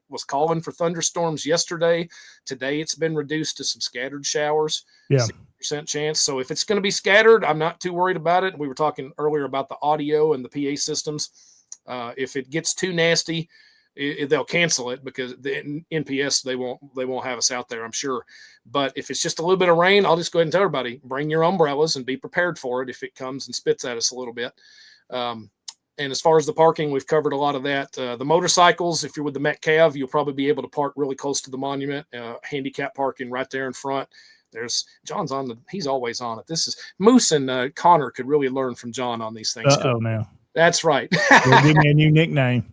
was calling for thunderstorms yesterday. Today it's been reduced to some scattered showers.
Yeah.
60% chance. So if it's going to be scattered, I'm not too worried about it. We were talking earlier about the audio and the PA systems. If it gets too nasty, they'll cancel it, because the NPS, they won't have us out there, I'm sure. But if it's just a little bit of rain, I'll just go ahead and tell everybody, bring your umbrellas and be prepared for it if it comes and spits at us a little bit. And as far as the parking, we've covered a lot of that. The motorcycles, if you're with the Metcalf, you'll probably be able to park really close to the monument. Handicap parking right there in front. There's John's he's always on it. This is Moose and Connor could really learn from John on these things.
Now
That's right.
give me a new nickname.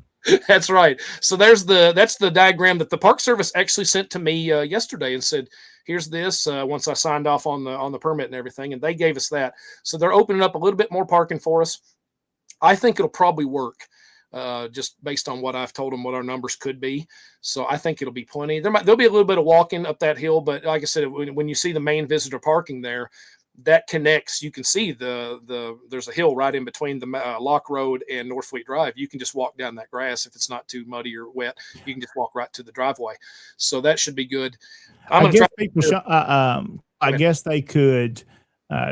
That's right. So that's the diagram that the Park Service actually sent to me yesterday and said, here's this once I signed off on the permit and everything, and they gave us that. So they're opening up a little bit more parking for us. I think it'll probably work just based on what I've told them, what our numbers could be. So I think it'll be plenty. There'll be a little bit of walking up that hill, but like I said, when you see the main visitor parking there, that connects. You can see there's a hill right in between the Lock Road and North Fleet Drive. You can just walk down that grass if it's not too muddy or wet. You can just walk right to the driveway. So that should be good. I
guess they could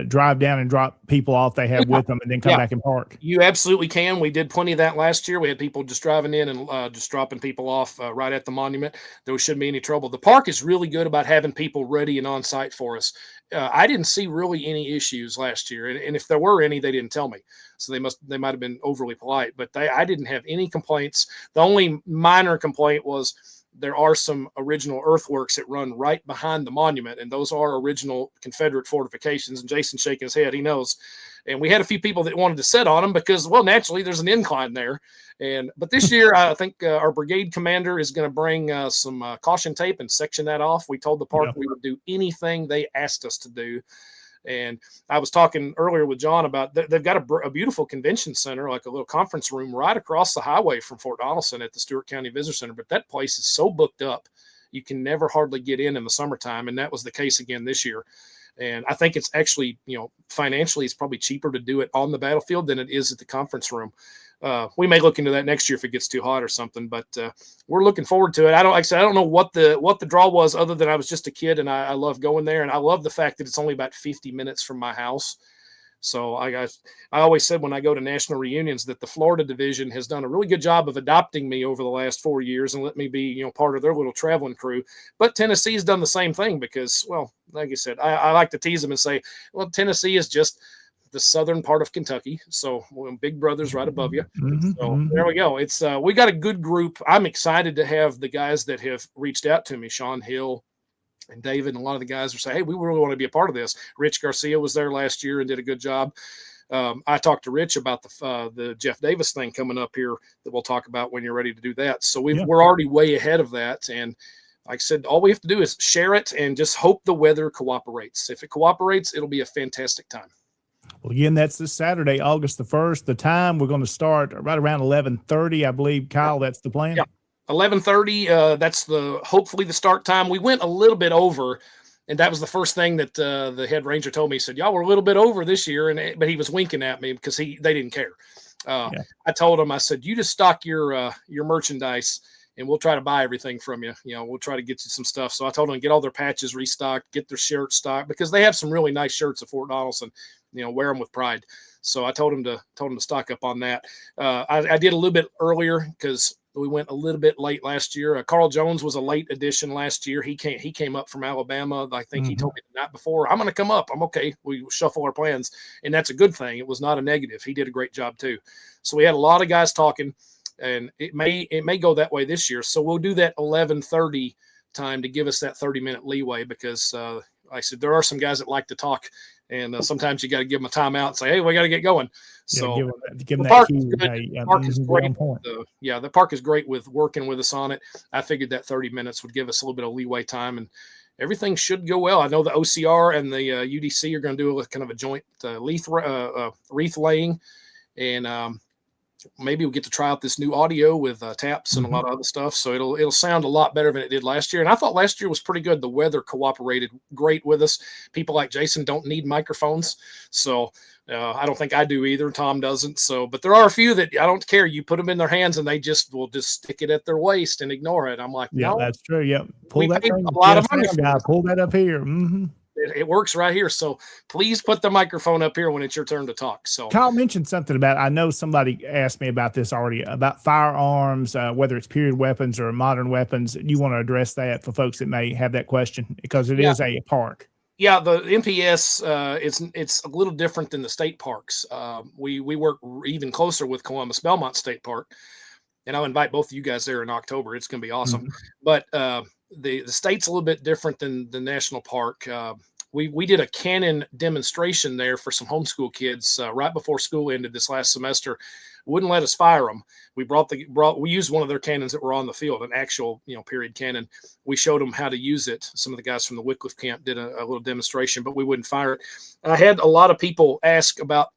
drive down and drop people off they have with them and then come back and park.
You absolutely can. We did plenty of that last year. We had people just driving in and just dropping people off right at the monument. There shouldn't be any trouble. The park is really good about having people ready and on site for us. I didn't see really any issues last year. And if there were any, they didn't tell me. So they might have been overly polite, but I didn't have any complaints. The only minor complaint was there are some original earthworks that run right behind the monument, and those are original Confederate fortifications. And Jason's shaking his head, he knows. And we had a few people that wanted to sit on them because, well, naturally there's an incline there. But this year, I think our brigade commander is going to bring some caution tape and section that off. We told the park we would do anything they asked us to do. And I was talking earlier with John about they've got a beautiful convention center, like a little conference room right across the highway from Fort Donelson at the Stewart County Visitor Center. But that place is so booked up, you can never hardly get in the summertime. And that was the case again this year. And I think it's actually, financially, it's probably cheaper to do it on the battlefield than it is at the conference room. We may look into that next year if it gets too hot or something, but we're looking forward to it. I don't know what the draw was, other than I was just a kid and I love going there. And I love the fact that it's only about 50 minutes from my house. So I always said when I go to national reunions that the Florida division has done a really good job of adopting me over the last 4 years and let me be, part of their little traveling crew. But Tennessee's done the same thing because, well, like I said, I like to tease them and say, well, Tennessee is just the southern part of Kentucky. So Big Brother's right above you. So there we go. It's we got a good group. I'm excited to have the guys that have reached out to me, Sean Hill and David, and a lot of the guys are saying, hey, we really want to be a part of this. Rich Garcia was there last year and did a good job. I talked to Rich about the Jeff Davis thing coming up here that we'll talk about when you're ready to do that. So we're already way ahead of that. And like I said, all we have to do is share it and just hope the weather cooperates. If it cooperates, it'll be a fantastic time.
Well, again, that's this Saturday, August the 1st. The time, we're going to start right around 11:30, I believe. Kyle, that's the plan?
Yeah, 11:30. That's hopefully the start time. We went a little bit over, and that was the first thing that the head ranger told me. He said, y'all were a little bit over this year, but he was winking at me because they didn't care. I told him, I said, you just stock your merchandise, and we'll try to buy everything from you. We'll try to get you some stuff. So I told them to get all their patches restocked, get their shirts stocked, because they have some really nice shirts at Fort Donelson. Wear them with pride. So I told him to stock up on that. I did a little bit earlier because we went a little bit late last year. Carl Jones was a late addition last year. He came up from Alabama. I think he told me the night before, I'm going to come up. I'm okay. We shuffle our plans, and that's a good thing. It was not a negative. He did a great job too. So we had a lot of guys talking, and it may go that way this year. So we'll do that 11:30 time to give us that 30-minute leeway because, like I said, there are some guys that like to talk. And sometimes you got to give them a timeout and say, hey, we got to get going. So
give them
the park
that
is good. The park is great. The park is great with working with us on it. I figured that 30 minutes would give us a little bit of leeway time. everything should go well. I know the OCR and the UDC are going to do a kind of a joint wreath laying, and maybe we'll get to try out this new audio with taps and a lot of other stuff. So it'll sound a lot better than it did last year. And I thought last year was pretty good. The weather cooperated great with us. People like Jason don't need microphones. So I don't think I do either. Tom doesn't. So, but there are a few that I don't care. You put them in their hands and they will just stick it at their waist and ignore it. I'm like,
yeah,
no,
that's true. Yeah. Pull that thing,
a lot of money.
Pull that up here.
It works right here. So please put the microphone up here when it's your turn to talk. So
Kyle mentioned something about, I know somebody asked me about this already, about firearms, whether it's period weapons or modern weapons. You want to address that for folks that may have that question, because it is a park.
Yeah, the MPS, it's a little different than the state parks. We work even closer with Columbus Belmont State Park, and I'll invite both of you guys there in October. It's going to be awesome. But the state's a little bit different than the national park. We did a cannon demonstration there for some homeschool kids right before school ended this last semester. Wouldn't let us fire them. We used one of their cannons that were on the field, an actual period cannon. We showed them how to use it. Some of the guys from the Wycliffe camp did a little demonstration, but we wouldn't fire it. I had a lot of people ask about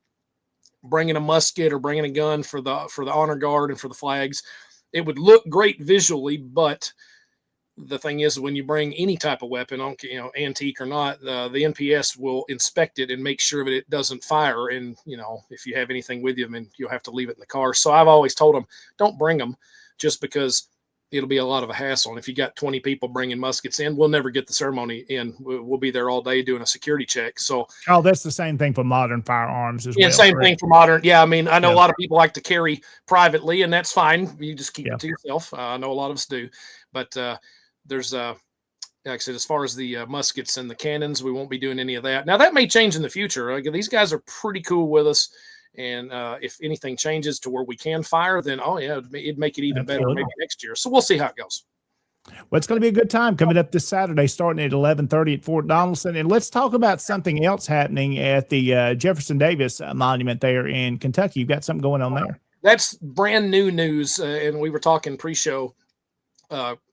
bringing a musket or bringing a gun for the honor guard and for the flags. It would look great visually, but the thing is, when you bring any type of weapon, antique or not, the NPS will inspect it and make sure that it doesn't fire. And, if you have anything with you, then you'll have to leave it in the car. So I've always told them, don't bring them, just because it'll be a lot of a hassle. And if you got 20 people bringing muskets in, we'll never get the ceremony in. We'll be there all day doing a security check. So,
that's the same thing for modern firearms as well.
Yeah, same thing for modern. Yeah, I mean, I know a lot of people like to carry privately, and that's fine. You just keep it to yourself. I know a lot of us do, but there's like I said, as far as the muskets and the cannons, we won't be doing any of that. Now that may change in the future. These guys are pretty cool with us. And if anything changes to where we can fire, then, it'd make it even better maybe next year. So we'll see how it goes.
Well, it's going to be a good time coming up this Saturday, starting at 11:30 at Fort Donaldson. And let's talk about something else happening at the Jefferson Davis Monument there in Kentucky. You've got something going on there.
That's brand new news. And we were talking pre-show.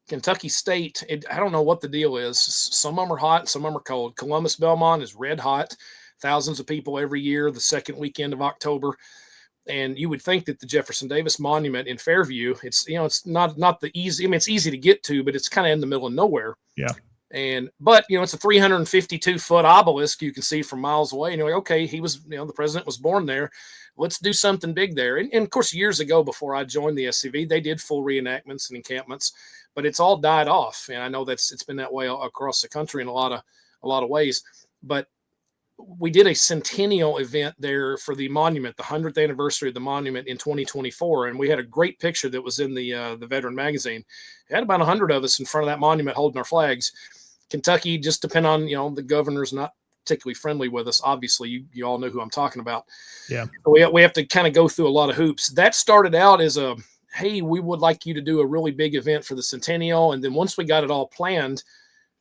Kentucky State, I don't know what the deal is. Some of them are hot, some of them are cold. Columbus Belmont is red hot. Thousands of people every year, the second weekend of October. And you would think that the Jefferson Davis Monument in Fairview, it's not the easy. I mean, it's easy to get to, but it's kind of in the middle of nowhere.
Yeah.
But it's a 352-foot obelisk you can see from miles away. And you're like, okay, he was, the president was born there. Let's do something big there. And of course, years ago, before I joined the SCV, they did full reenactments and encampments, but it's all died off. And I know it's been that way across the country in a lot of ways. But we did a centennial event there for the monument, the 100th anniversary of the monument in 2024. And we had a great picture that was in the Veteran magazine. It had about 100 of us in front of that monument holding our flags. Kentucky, just depend on, the governor's not particularly friendly with us. Obviously, you all know who I'm talking about.
Yeah.
So we have to kind of go through a lot of hoops. That started out as hey, we would like you to do a really big event for the centennial. And then once we got it all planned,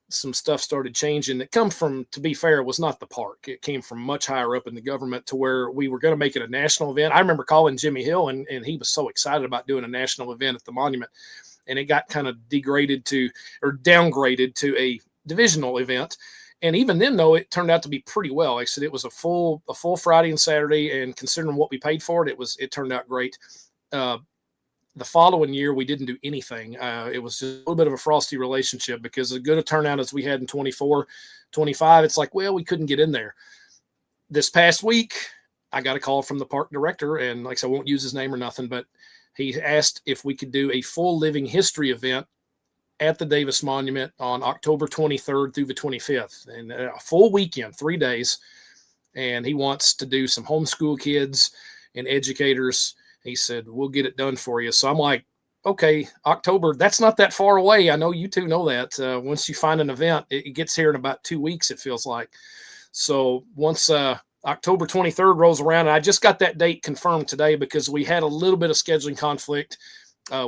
some stuff started changing. It come from, to be fair, it was not the park. It came from much higher up in the government to where we were going to make it a national event. I remember calling Jimmy Hill and he was so excited about doing a national event at the monument. And it got kind of downgraded to a divisional event. And even then, though, it turned out to be pretty well. Like I said, it was a full Friday and Saturday, and considering what we paid for it, it turned out great. The following year, we didn't do anything. It was just a little bit of a frosty relationship because as good a turnout as we had in 24, 25, it's like, well, we couldn't get in there. This past week, I got a call from the park director, and like I said, I won't use his name or nothing, but he asked if we could do a full living history event at the Davis Monument on October 23rd through the 25th, and a full weekend, 3 days. And he wants to do some homeschool kids and educators. He said, we'll get it done for you. So I'm like, okay, October, that's not that far away. I know you two know that. Once you find an event, it gets here in about 2 weeks, it feels like. So once October 23rd rolls around, and I just got that date confirmed today because we had a little bit of scheduling conflict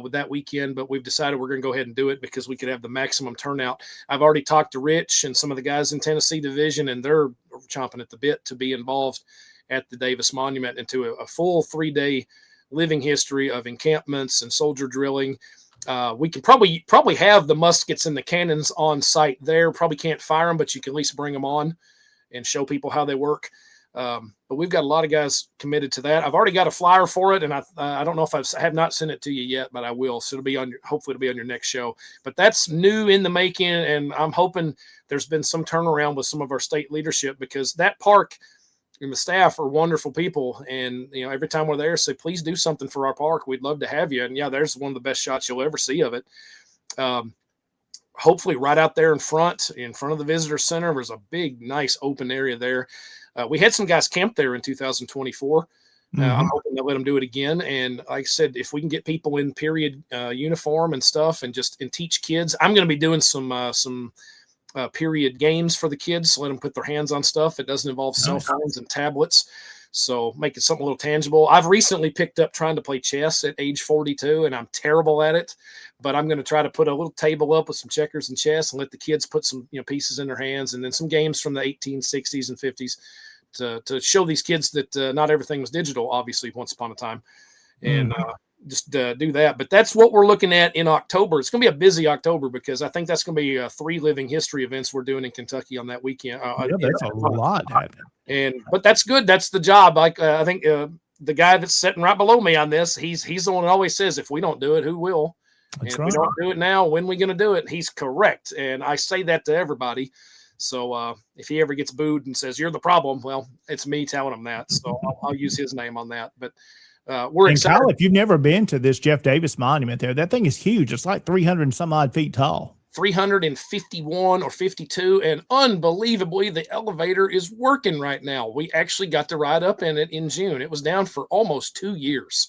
with that weekend, but we've decided we're going to go ahead and do it because we could have the maximum turnout. I've already talked to Rich and some of the guys in Tennessee Division, and they're chomping at the bit to be involved at the Davis Monument into a full 3-day living history of encampments and soldier drilling. We can probably have the muskets and the cannons on site there. Probably can't fire them, but you can at least bring them on and show people how they work. But we've got a lot of guys committed to that. I've already got a flyer for it, and I don't know if I have not sent it to you yet, but I will. So hopefully it'll be on your next show. But that's new in the making, and I'm hoping there's been some turnaround with some of our state leadership, because that park and the staff are wonderful people. And, every time we're there, say, please do something for our park. We'd love to have you. And yeah, there's one of the best shots you'll ever see of it. Hopefully right out there in front of the visitor center, there's a big, nice open area there. We had some guys camp there in 2024. I'm hoping they'll let them do it again. And like I said, if we can get people in period uniform and stuff and teach kids, I'm going to be doing some period games for the kids. So let them put their hands on stuff. It doesn't involve cell phones and tablets. So make it something a little tangible. I've recently picked up trying to play chess at age 42, and I'm terrible at it. But I'm going to try to put a little table up with some checkers and chess and let the kids put some pieces in their hands, and then some games from the 1860s and 50s to show these kids that not everything was digital, obviously, once upon a time. And just do that. But that's what we're looking at in October. It's going to be a busy October, because I think that's going to be 3 living history events we're doing in Kentucky on that weekend.
That's a lot happening.
But that's good. That's the job. Like I think the guy that's sitting right below me on this, he's the one that always says, if we don't do it, who will?
That's
and if we don't do it now, when are we going to do it? He's correct. And I say that to everybody. So if he ever gets booed and says, you're the problem, well, it's me telling him that. So I'll use his name on that. But we're excited.
Kyle, if you've never been to this Jeff Davis monument there, that thing is huge. It's like 300 and some odd feet tall.
351 or 52. And unbelievably, the elevator is working right now. We actually got to ride up in it in June. It was down for almost 2 years.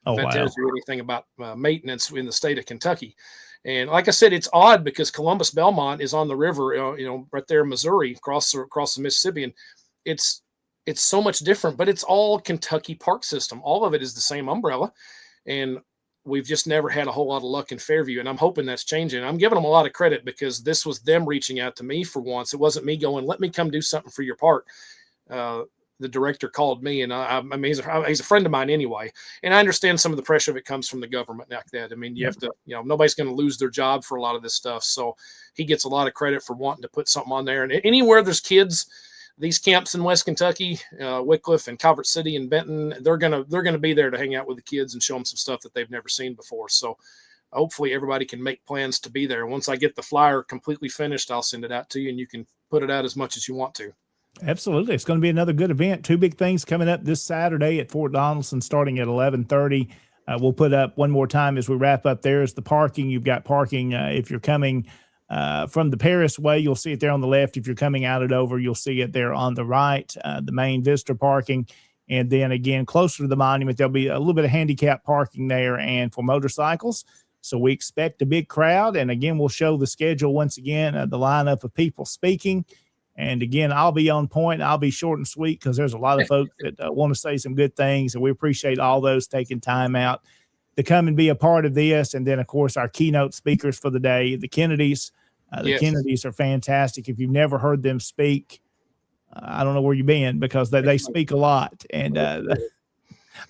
Oh,
that
wow.
tells you anything about maintenance in the state of Kentucky. And like I said, it's odd because Columbus Belmont is on the river, right there in Missouri, across the Mississippi. And it's so much different, but it's all Kentucky park system. All of it is the same umbrella. And we've just never had a whole lot of luck in Fairview. And I'm hoping that's changing. I'm giving them a lot of credit, because this was them reaching out to me for once. It wasn't me going, let me come do something for your park. The director called me, and I mean, he's a friend of mine anyway. And I understand some of the pressure that comes from the government like that. I mean, you have to, nobody's going to lose their job for a lot of this stuff. So he gets a lot of credit for wanting to put something on there. And anywhere there's kids, these camps in West Kentucky, Wickliffe and Calvert City and Benton, they're gonna be there to hang out with the kids and show them some stuff that they've never seen before. So hopefully everybody can make plans to be there. Once I get the flyer completely finished, I'll send it out to you, and you can put it out as much as you want to.
Absolutely. It's going to be another good event. 2 big things coming up this Saturday at Fort Donaldson starting at 11:30. We'll put up one more time as we wrap up. There's the parking. You've got parking if you're coming from the Paris way, you'll see it there on the left. If you're coming out of Dover, you'll see it there on the right, the main visitor parking. And then again, closer to the monument, there'll be a little bit of handicap parking there and for motorcycles. So we expect a big crowd. And again, we'll show the schedule once again, the lineup of people speaking. And again, I'll be on point. I'll be short and sweet, because there's a lot of folks that want to say some good things. And we appreciate all those taking time out to come and be a part of this. And then, of course, our keynote speakers for the day, the Kennedys. The Kennedys are fantastic. If you've never heard them speak, I don't know where you've been, because they speak a lot. And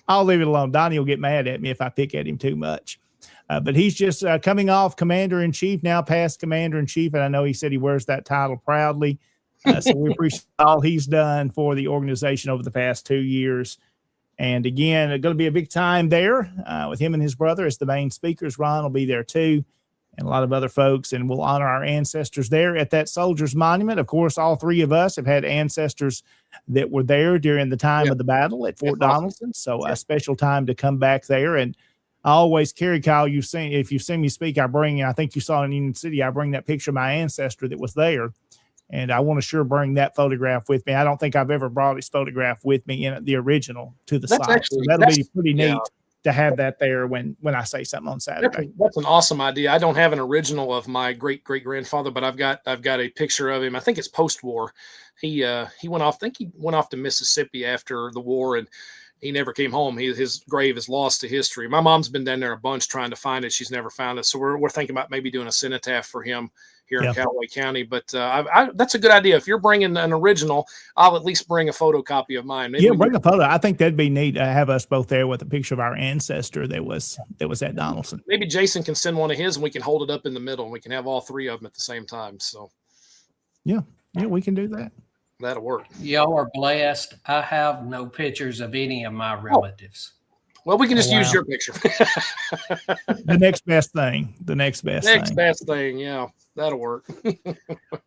I'll leave it alone. Donnie will get mad at me if I pick at him too much. But he's just coming off Commander-in-Chief, now past Commander-in-Chief. And I know he said he wears that title proudly. So we appreciate all he's done for the organization over the past 2 years. And again, it's going to be a big time there with him and his brother as the main speakers. Ron will be there too, and a lot of other folks. And we'll honor our ancestors there at that Soldiers Monument. Of course, all 3 of us have had ancestors that were there during the time of the battle at Fort Donaldson. So a special time to come back there. And I always carry, Kyle, if you've seen me speak, I think you saw in Union City, I bring that picture of my ancestor that was there. And I want to sure bring that photograph with me. I don't think I've ever brought his photograph with me in the original to the site. So that'll be pretty neat to have that there when I say something on Saturday.
That's an awesome idea. I don't have an original of my great-great-grandfather, but I've got a picture of him. I think it's post-war. He went off. I think he went off to Mississippi after the war, and he never came home. His grave is lost to history. My mom's been down there a bunch trying to find it. She's never found it. So we're thinking about maybe doing a cenotaph for him here in Callaway County. But that's a good idea. If you're bringing an original, I'll at least bring a photocopy of mine. Maybe
bring a photo. I think that'd be neat to have us both there with a picture of our ancestor that was at Donaldson.
Maybe Jason can send one of his and we can hold it up in the middle and we can have all three of them at the same time. So
yeah, we can do that.
That'll work.
Y'all are blessed. I have no pictures of any of my relatives.
Well, we can just use your picture.
The next best thing.
Best thing. Yeah, that'll work.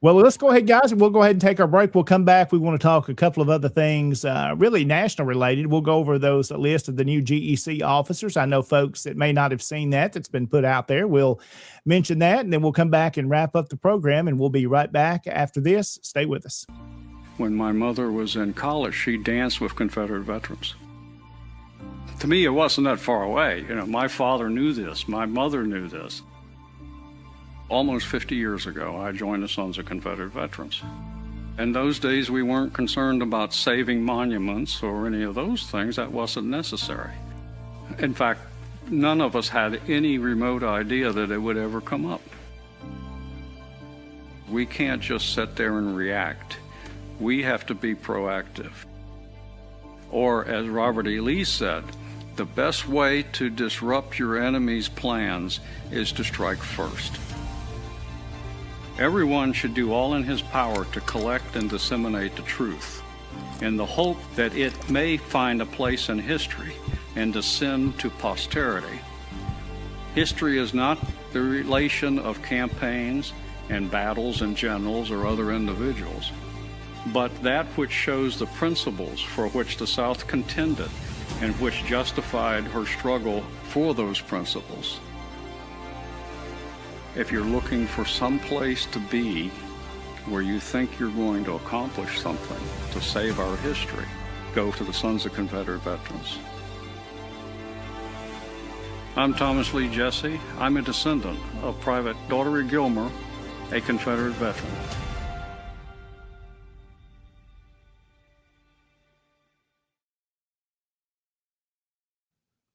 Well, let's go ahead, guys, and we'll go ahead and take our break. We'll come back. We want to talk a couple of other things, really national related. We'll go over those list of the new GEC officers. I know folks that may not have seen that's been put out there. We'll mention that, and then we'll come back and wrap up the program, and we'll be right back after this. Stay with us.
When my mother was in college, she danced with Confederate veterans. To me, it wasn't that far away. My father knew this. My mother knew this. Almost 50 years ago, I joined the Sons of Confederate Veterans. In those days, we weren't concerned about saving monuments or any of those things. That wasn't necessary. In fact, none of us had any remote idea that it would ever come up. We can't just sit there and react. We have to be proactive. Or, as Robert E. Lee said, the best way to disrupt your enemy's plans is to strike first. Everyone should do all in his power to collect and disseminate the truth, in the hope that it may find a place in history and descend to posterity. History is not the relation of campaigns and battles and generals or other individuals, but that which shows the principles for which the South contended and which justified her struggle for those principles. If you're looking for some place to be where you think you're going to accomplish something to save our history, go to the Sons of Confederate Veterans. I'm Thomas Lee Jesse. I'm a descendant of Private Daughtery Gilmer, a Confederate veteran.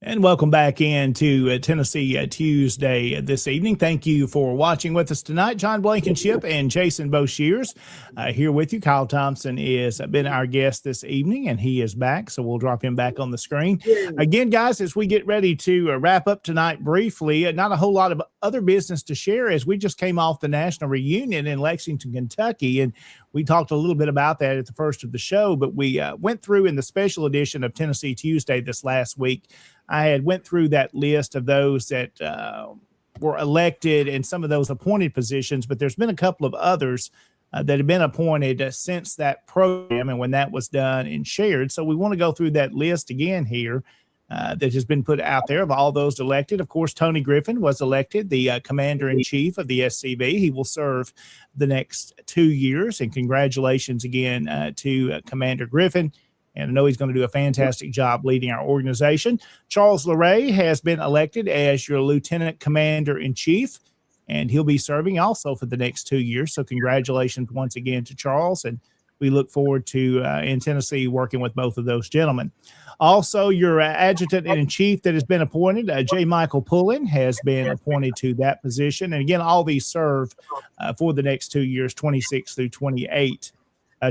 And welcome back into Tennessee Tuesday this evening. Thank you for watching with us tonight. John Blankenship and Jason Boshears here with you. Kyle Thompson has been our guest this evening, and he is back, so we'll drop him back on the screen. Again, guys, as we get ready to wrap up tonight briefly, not a whole lot of other business to share as we just came off the national reunion in Lexington, Kentucky, and we talked a little bit about that at the first of the show, but we went through in the special edition of Tennessee Tuesday this last week. I had went through that list of those that were elected and some of those appointed positions, but there's been a couple of others that have been appointed since that program and when that was done and shared. So we want to go through that list again here that has been put out there of all those elected. Of course, Tony Griffin was elected the commander-in-chief of the SCV. He will serve the next 2 years, and congratulations again to Commander Griffin. And I know he's going to do a fantastic job leading our organization. Charles LeRae has been elected as your lieutenant commander-in-chief, and he'll be serving also for the next 2 years. So congratulations once again to Charles, and we look forward to, in Tennessee, working with both of those gentlemen. Also, your adjutant-in-chief that has been appointed, J. Michael Pullen, has been appointed to that position. And again, all these serve for the next 2 years, 26 through 28.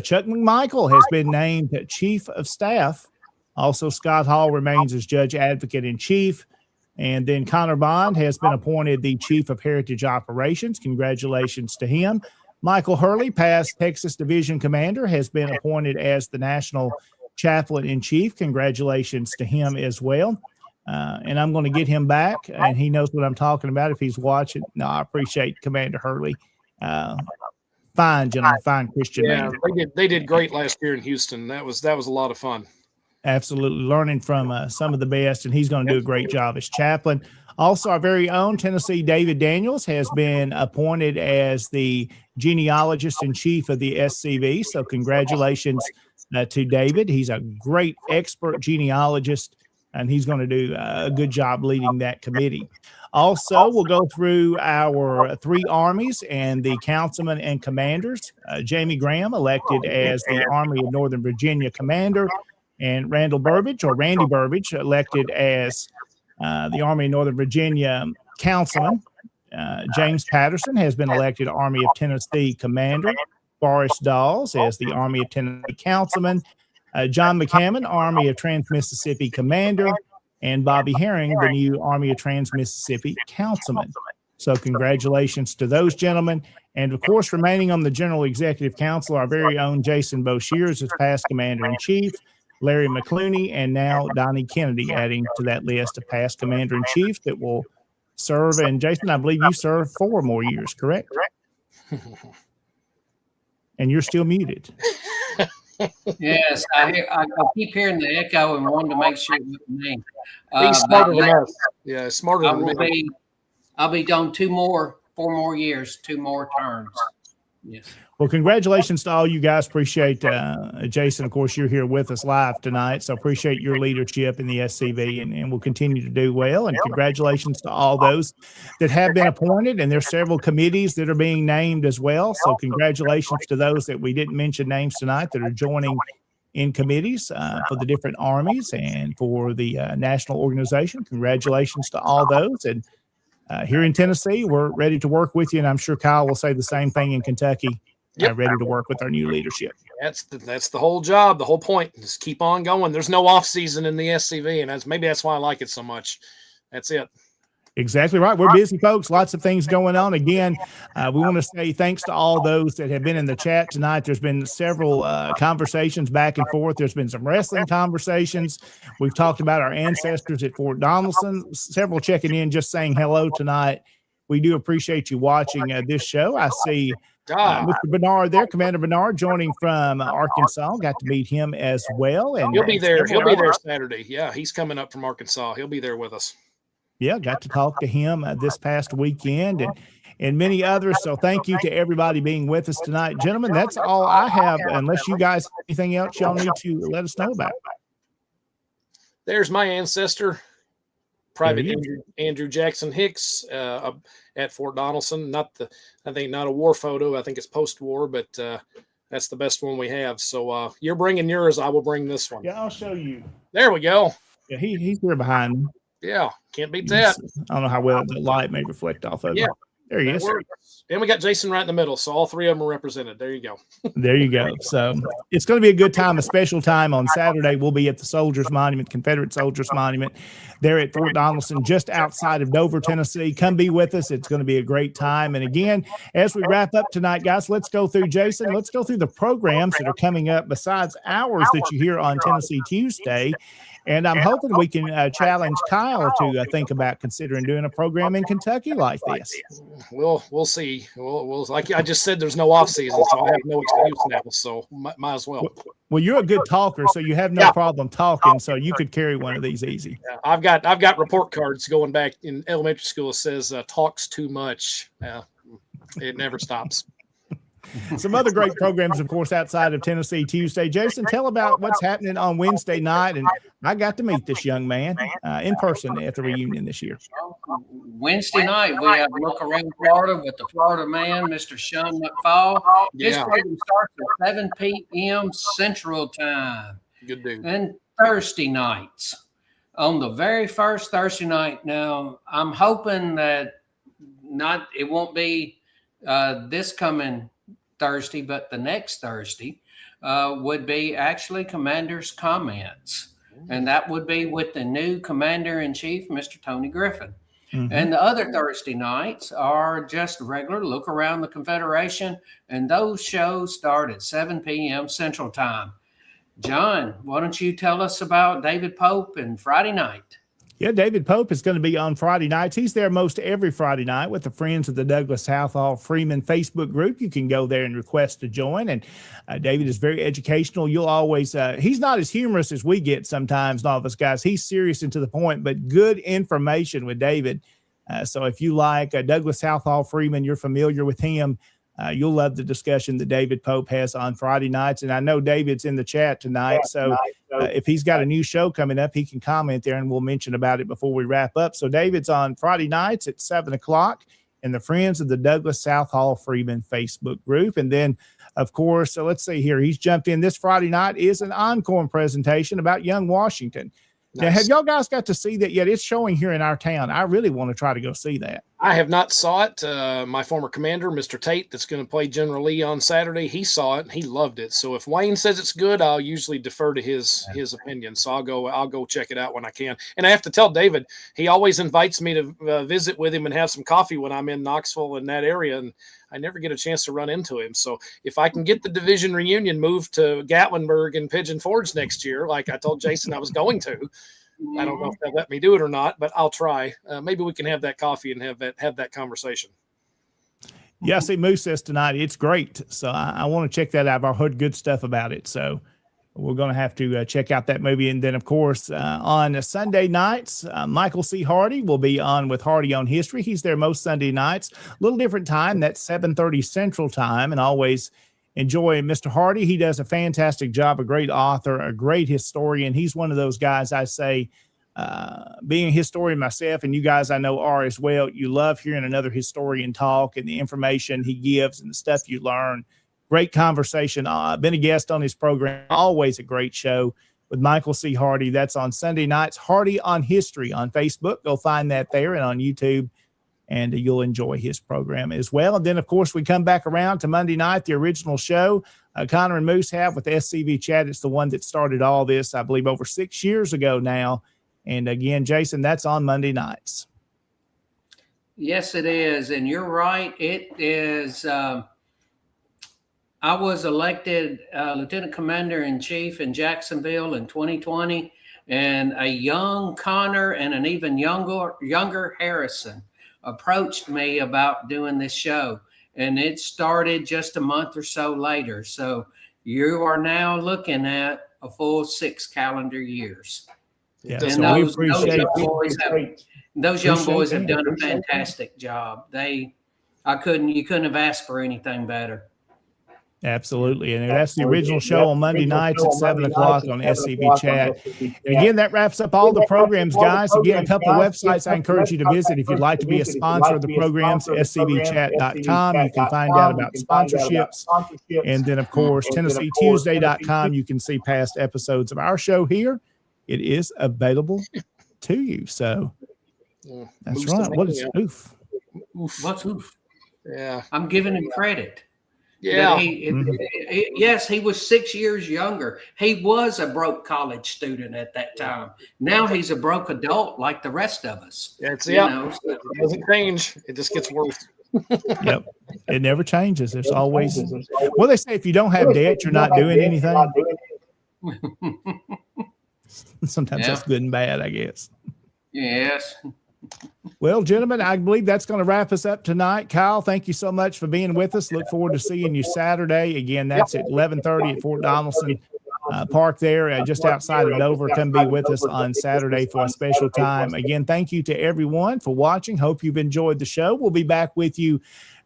Chuck McMichael has been named Chief of Staff. Also, Scott Hall remains as Judge Advocate in Chief. And then Connor Bond has been appointed the Chief of Heritage Operations. Congratulations to him. Michael Hurley, past Texas Division Commander, has been appointed as the National Chaplain in Chief. Congratulations to him as well. And I'm going to get him back, and he knows what I'm talking about if he's watching. No, I appreciate Commander Hurley. Fine, gentlemen, fine Christian man.
They did great last year in Houston. That was a lot of fun.
Absolutely, learning from some of the best, and he's going to do a great job as chaplain. Also, our very own Tennessee David Daniels has been appointed as the genealogist in chief of the SCV. So congratulations to David. He's a great expert genealogist, and he's going to do a good job leading that committee. Also, we'll go through our three armies and the councilmen and commanders. Jamie Graham elected as the Army of Northern Virginia commander, and Randy Burbidge elected as the Army of Northern Virginia councilman. James Patterson has been elected Army of Tennessee Commander. Forrest Dawes as the Army of Tennessee Councilman. John McCammon, Army of Trans-Mississippi Commander. And Bobby Herring, the new Army of Trans-Mississippi Councilman. So congratulations to those gentlemen. And, of course, remaining on the General Executive Council, our very own Jason Boshears is past Commander-in-Chief, Larry McClooney, and now Donnie Kennedy adding to that list of past Commander-in-Chief that will serve. And, Jason, I believe you serve 4 more years, correct? And you're still muted.
Yes, I keep hearing the echo and wanted to make sure it was me.
He's smarter than us. Yeah, smarter than me.
I'll be done 4 more years, 2 more terms. Yes.
Well, congratulations to all you guys. Appreciate Jason. Of course, you're here with us live tonight, so appreciate your leadership in the SCV, and we'll continue to do well. And congratulations to all those that have been appointed, and there's several committees that are being named as well. So congratulations to those that we didn't mention names tonight that are joining in committees for the different armies and for the national organization. Congratulations to all those. And here in Tennessee, we're ready to work with you, and I'm sure Kyle will say the same thing in Kentucky.
Yep.
Ready to work with our new leadership.
That's the whole job, the whole point. Just keep on going. There's no off season in the SCV, and maybe that's why I like it so much. That's it.
Exactly right. We're busy folks. Lots of things going on. Again, we want to say thanks to all those that have been in the chat tonight. There's been several conversations back and forth. There's been some wrestling conversations. We've talked about our ancestors at Fort Donelson. Several checking in, just saying hello tonight. We do appreciate you watching this show. I see Mr. Bernard there, Commander Bernard, joining from Arkansas. Got to meet him as well. And
he'll be there. He'll be there Saturday. Yeah, he's coming up from Arkansas. He'll be there with us.
Yeah, got to talk to him this past weekend and many others. So thank you to everybody being with us tonight. Gentlemen, that's all I have, unless you guys have anything else y'all need to let us know about.
There's my ancestor, Private Andrew Jackson Hicks at Fort Donelson. I think not a war photo. I think it's post-war, but that's the best one we have. So you're bringing yours. I will bring this one.
Yeah, I'll show you.
There we go.
Yeah, he's here behind me.
Yeah, can't beat that.
I don't know how well the light may reflect off of it. There he is.
And we got Jason right in the middle, so all 3 of them are represented. There you go.
There you go. So it's going to be a good time, a special time on Saturday. We'll be at the Soldiers Monument, Confederate Soldiers Monument, there at Fort Donelson, just outside of Dover, Tennessee. Come be with us. It's going to be a great time. And again, as we wrap up tonight, guys, let's go through, Jason, let's go through the programs that are coming up besides ours that you hear on Tennessee Tuesday. And I'm hoping we can challenge Kyle to think about considering doing a program in Kentucky like this.
We'll see. We'll like I just said, there's no off season, so I have no excuse now. So might as well.
Well, you're a good talker, so you have no problem talking. So you could carry one of these easy.
Yeah, I've got report cards going back in elementary school. It says talks too much. It never stops.
Some other great programs, of course, outside of Tennessee Tuesday. Jason, tell about what's happening on Wednesday night. And I got to meet this young man in person at the reunion this year.
Wednesday night, we have a look around Florida with the Florida man, Mr. Sean McFall. His program starts at 7 p.m. Central Time.
Good dude.
And Thursday nights. On the very first Thursday night, now, I'm hoping that it won't be this coming Thursday, but the next Thursday would be actually Commander's Comments. And that would be with the new Commander-in-Chief, Mr. Tony Griffin. Mm-hmm. And the other Thursday nights are just regular look around the Confederation, and those shows start at 7 p.m. Central Time. John, why don't you tell us about David Pope and Friday night?
Yeah, David Pope is going to be on Friday nights. He's there most every Friday night with the Friends of the Douglas Southall Freeman Facebook group. You can go there and request to join. And David is very educational. You'll always, he's not as humorous as we get sometimes, all of us guys. He's serious and to the point, but good information with David. So if you like Douglas Southall Freeman, you're familiar with him. You'll love the discussion that David Pope has on Friday nights. And I know David's in the chat tonight. So if he's got a new show coming up, he can comment there and we'll mention about it before we wrap up. So David's on Friday nights at 7 o'clock in the Friends of the Douglas Southall Freeman Facebook group. And then, of course, so let's see here. He's jumped in. This Friday night is an encore presentation about Young Washington. Nice. Now, have y'all guys got to see that yet? It's showing here in our town. I really want to try to go see that.
I have not saw it. My former commander, Mr. Tate, that's going to play General Lee on Saturday, he saw it and he loved it. So if Wayne says it's good, I'll usually defer to his opinion. So I'll go check it out when I can. And I have to tell David, he always invites me to visit with him and have some coffee when I'm in Knoxville in that area, and I never get a chance to run into him. So if I can get the division reunion moved to Gatlinburg and Pigeon Forge next year, like I told Jason I was going to, I don't know if they'll let me do it or not, but I'll try. Maybe we can have that coffee and have that conversation.
Yeah, I see Moose says tonight it's great. So I want to check that out. I've heard good stuff about it. So we're going to have to check out that movie. And then, of course, on Sunday nights, Michael C. Hardy will be on with Hardy on History. He's there most Sunday nights. A little different time. That's 7:30 Central Time. And always enjoy Mr. Hardy. He does a fantastic job, a great author, a great historian. He's one of those guys I say, being a historian myself, and you guys I know are as well, you love hearing another historian talk and the information he gives and the stuff you learn. Great conversation. I've been a guest on his program. Always a great show with Michael C. Hardy. That's on Sunday nights. Hardy on History on Facebook. Go find that there, and on YouTube. And you'll enjoy his program as well. And then, of course, we come back around to Monday night, the original show Connor and Moose have with SCV Chat. It's the one that started all this, I believe, over 6 years ago now. And again, Jason, that's on Monday nights.
Yes, it is. And you're right. It is. I was elected Lieutenant Commander in Chief in Jacksonville in 2020, and a young Connor and an even younger Harrison approached me about doing this show, and it started just a month or so later. So you are now looking at a full 6 calendar years.
Yeah,
and
so
those young boys have done a fantastic job. You couldn't have asked for anything better.
Absolutely. And that's the original show on Monday nights at 7 o'clock on SCV Chat. And again, that wraps up all the programs, guys. Again, a couple of websites I encourage you to visit if you'd like to be a sponsor of the programs, scvchat.com. You can find out about sponsorships. And then, of course, TennesseeTuesday.com. You can see past episodes of our show here. It is available to you. So that's right. What is oof?
What's oof?
Yeah.
I'm giving him credit.
Yeah.
Yes, he was 6 years younger. He was a broke college student at that time. Now he's a broke adult like the rest of us.
It doesn't change. It just gets worse.
Yep. It never changes. There's always, well, they say if you don't have debt, you're not doing anything. Sometimes that's good and bad, I guess.
Yes.
Well, gentlemen, I believe that's going to wrap us up tonight. Kyle, thank you so much for being with us. Look forward to seeing you Saturday. Again, that's at 11:30 at Fort Donaldson Park there, just outside of Dover. Come be with us on Saturday for a special time. Again, thank you to everyone for watching. Hope you've enjoyed the show. We'll be back with you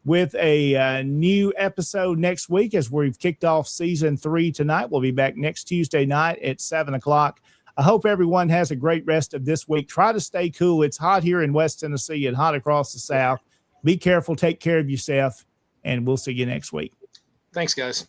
with a new episode next week as we've kicked off season 3 tonight. We'll be back next Tuesday night at 7 o'clock. I hope everyone has a great rest of this week. Try to stay cool. It's hot here in West Tennessee and hot across the South. Be careful. Take care of yourself, and we'll see you next week.
Thanks, guys.